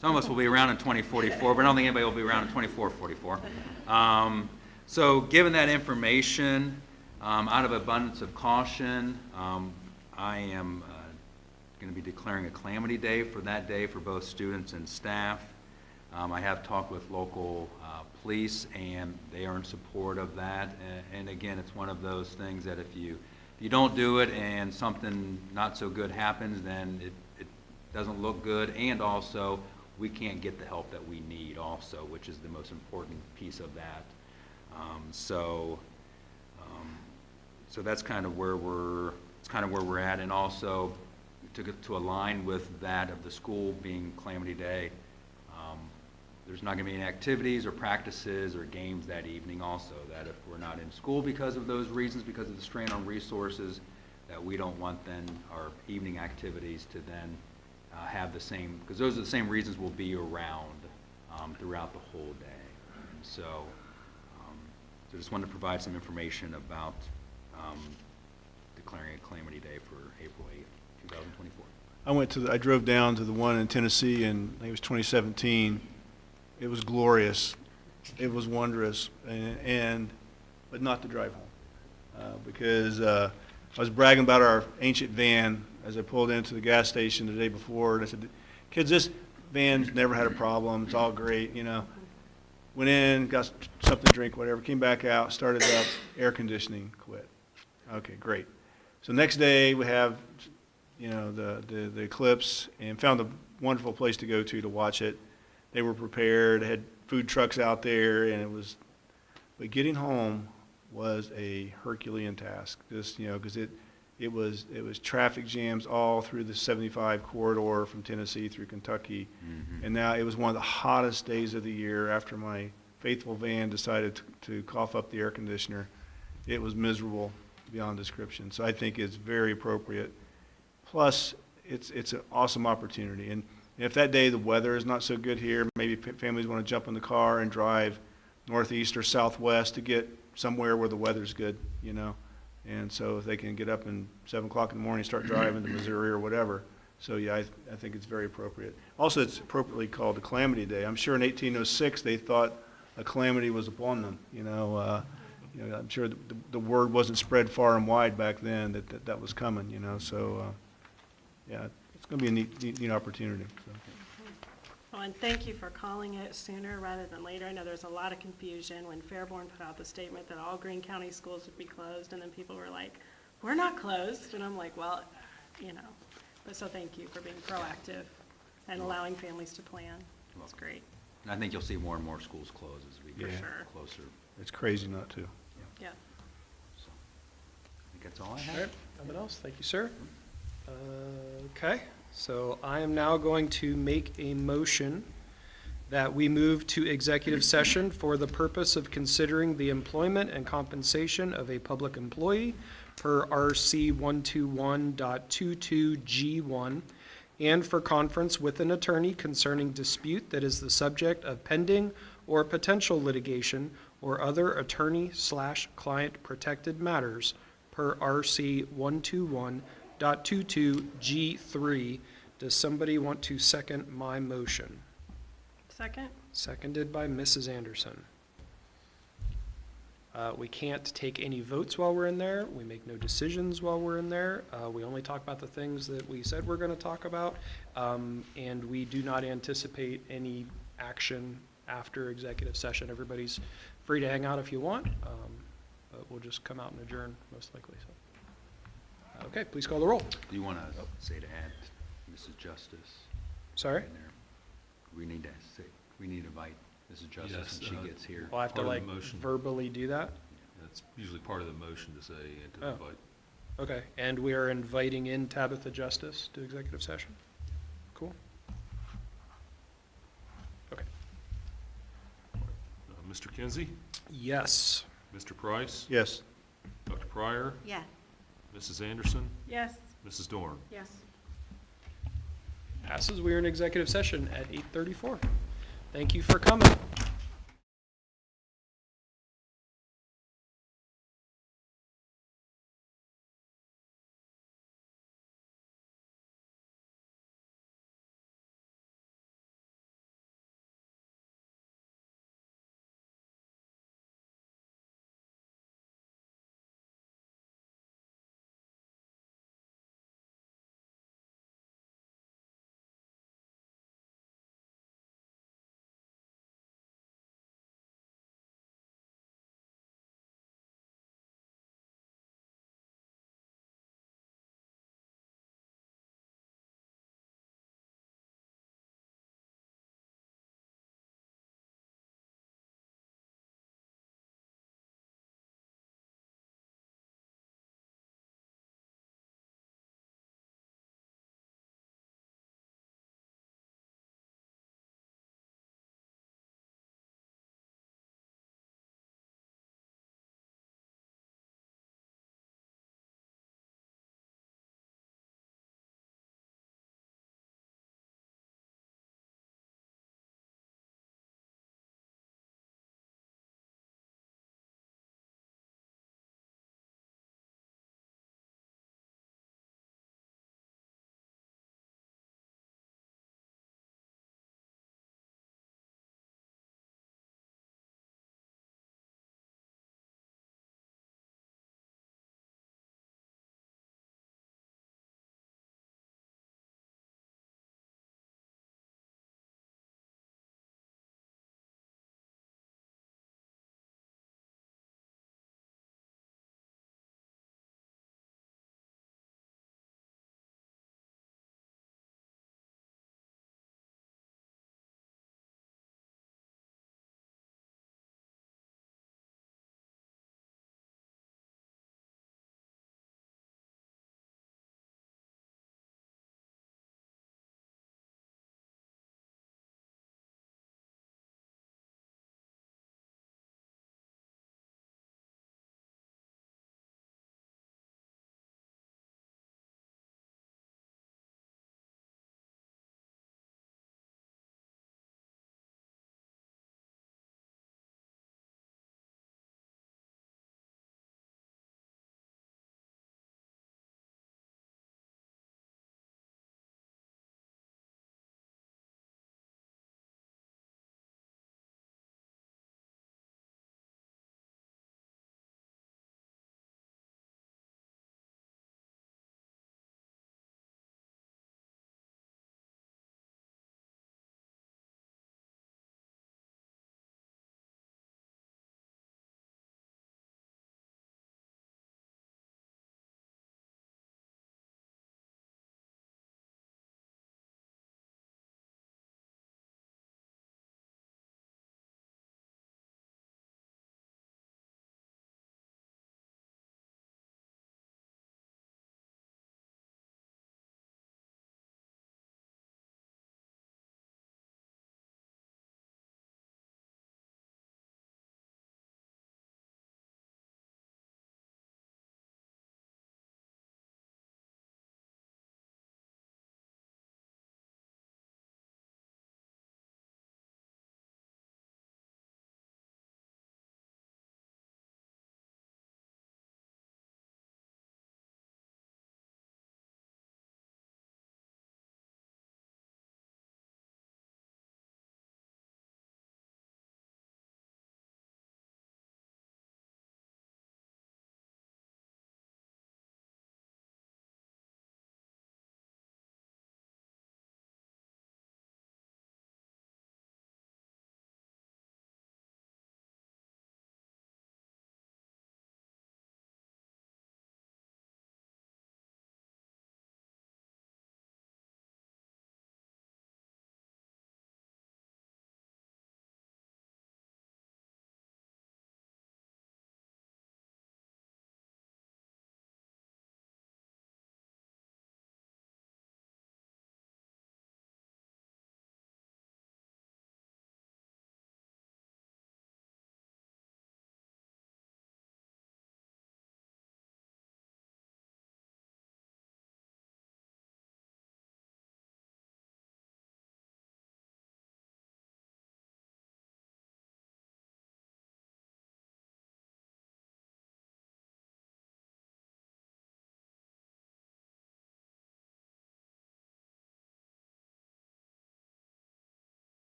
Some of us will be around in 2044, but I don't think anybody will be around in 2444. So given that information, out of abundance of caution, I am going to be declaring a calamity day for that day for both students and staff. I have talked with local police, and they are in support of that. And again, it's one of those things that if you don't do it and something not so good happens, then it doesn't look good, and also we can't get the help that we need also, which is the most important piece of that. So that's kind of where we're at, and also to align with that of the school being Calamity Day. There's not going to be any activities or practices or games that evening also, that if we're not in school because of those reasons, because of the strain on resources, that we don't want then our evening activities to then have the same, because those are the same reasons we'll be around throughout the whole day. And so just wanted to provide some information about declaring a Calamity Day for April 8th, 2024. I drove down to the one in Tennessee, and I think it was 2017. It was glorious. It was wondrous, but not the drive home, because I was bragging about our ancient van as I pulled into the gas station the day before, and I said, "Kids, this van's never had a problem. It's all great, you know." Went in, got something to drink, whatever. Came back out, started up, air conditioning quit. Okay, great. So next day we have, the eclipse, and found a wonderful place to go to watch it. They were prepared, had food trucks out there, and but getting home was a Herculean task. Just, because it was traffic jams all through the 75 corridor from Tennessee through Kentucky. Mm-hmm. And now it was one of the hottest days of the year after my faithful van decided to cough up the air conditioner. It was miserable beyond description. So I think it's very appropriate. Plus, it's an awesome opportunity. And if that day the weather is not so good here, maybe families want to jump in the car and drive northeast or southwest to get somewhere where the weather's good, And so if they can get up at 7 o'clock in the morning and start driving to Missouri or whatever. So yeah, I think it's very appropriate. Also, it's appropriately called a Calamity Day. I'm sure in 1806 they thought a calamity was upon them. I'm sure the word wasn't spread far and wide back then that was coming. So yeah, it's going to be a neat opportunity. So. Well, and thank you for calling it sooner rather than later. I know there's a lot of confusion when Fairborn put out the statement that all Greene County schools would be closed, and then people were like, "We're not closed," and I'm like, well, But so thank you for being proactive and allowing families to plan. That's great. And I think you'll see more and more schools close as we get sure. closer. It's crazy not to. Yeah. So, I think that's all I All have. right, nothing else? Thank you, sir. Okay, so I am now going to make a motion that we move to executive session for the purpose of considering the employment and compensation of a public employee per RC 121.22G1, and for conference with an attorney concerning dispute that is the subject of pending or potential litigation or other attorney/client protected matters per RC 121.22G3. Does somebody want to second my motion? Second? Seconded by Mrs. Anderson. We can't take any votes while we're in there. We make no decisions while we're in there. We only talk about the things that we said we're going to talk about. And we do not anticipate any action after executive session. Everybody's free to hang out if you want, but we'll just come out and adjourn most likely. So, okay, please call the roll. Do you want to say to add Mrs. Justice Sorry? in there? We need to invite Mrs. Justice Yes, when she gets here. Well, I have to Part of the like motion. verbally do that. That's usually part of the motion to say and to Oh. invite. Okay, and we are inviting in Tabitha Justice to executive session. Cool. Okay. Mr. Kinsey, Yes. Mr. Price, Yes. Dr. Pryor, Yes. Mrs. Anderson, Yes. Mrs. Dorn. Yes. Passes. We are in executive session at 8:34. Thank you for coming.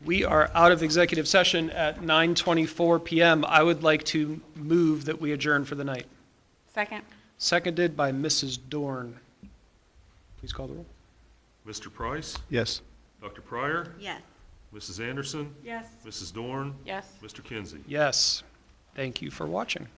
We are out of executive session at 9:24 PM. I would like to move that we adjourn for the night. Second. Seconded by Mrs. Dorn. Please call the roll. Mr. Price, Yes. Dr. Pryor, Yes. Mrs. Anderson, Yes. Mrs. Dorn, Yes. Mr. Kinsey. Yes. Thank you for watching.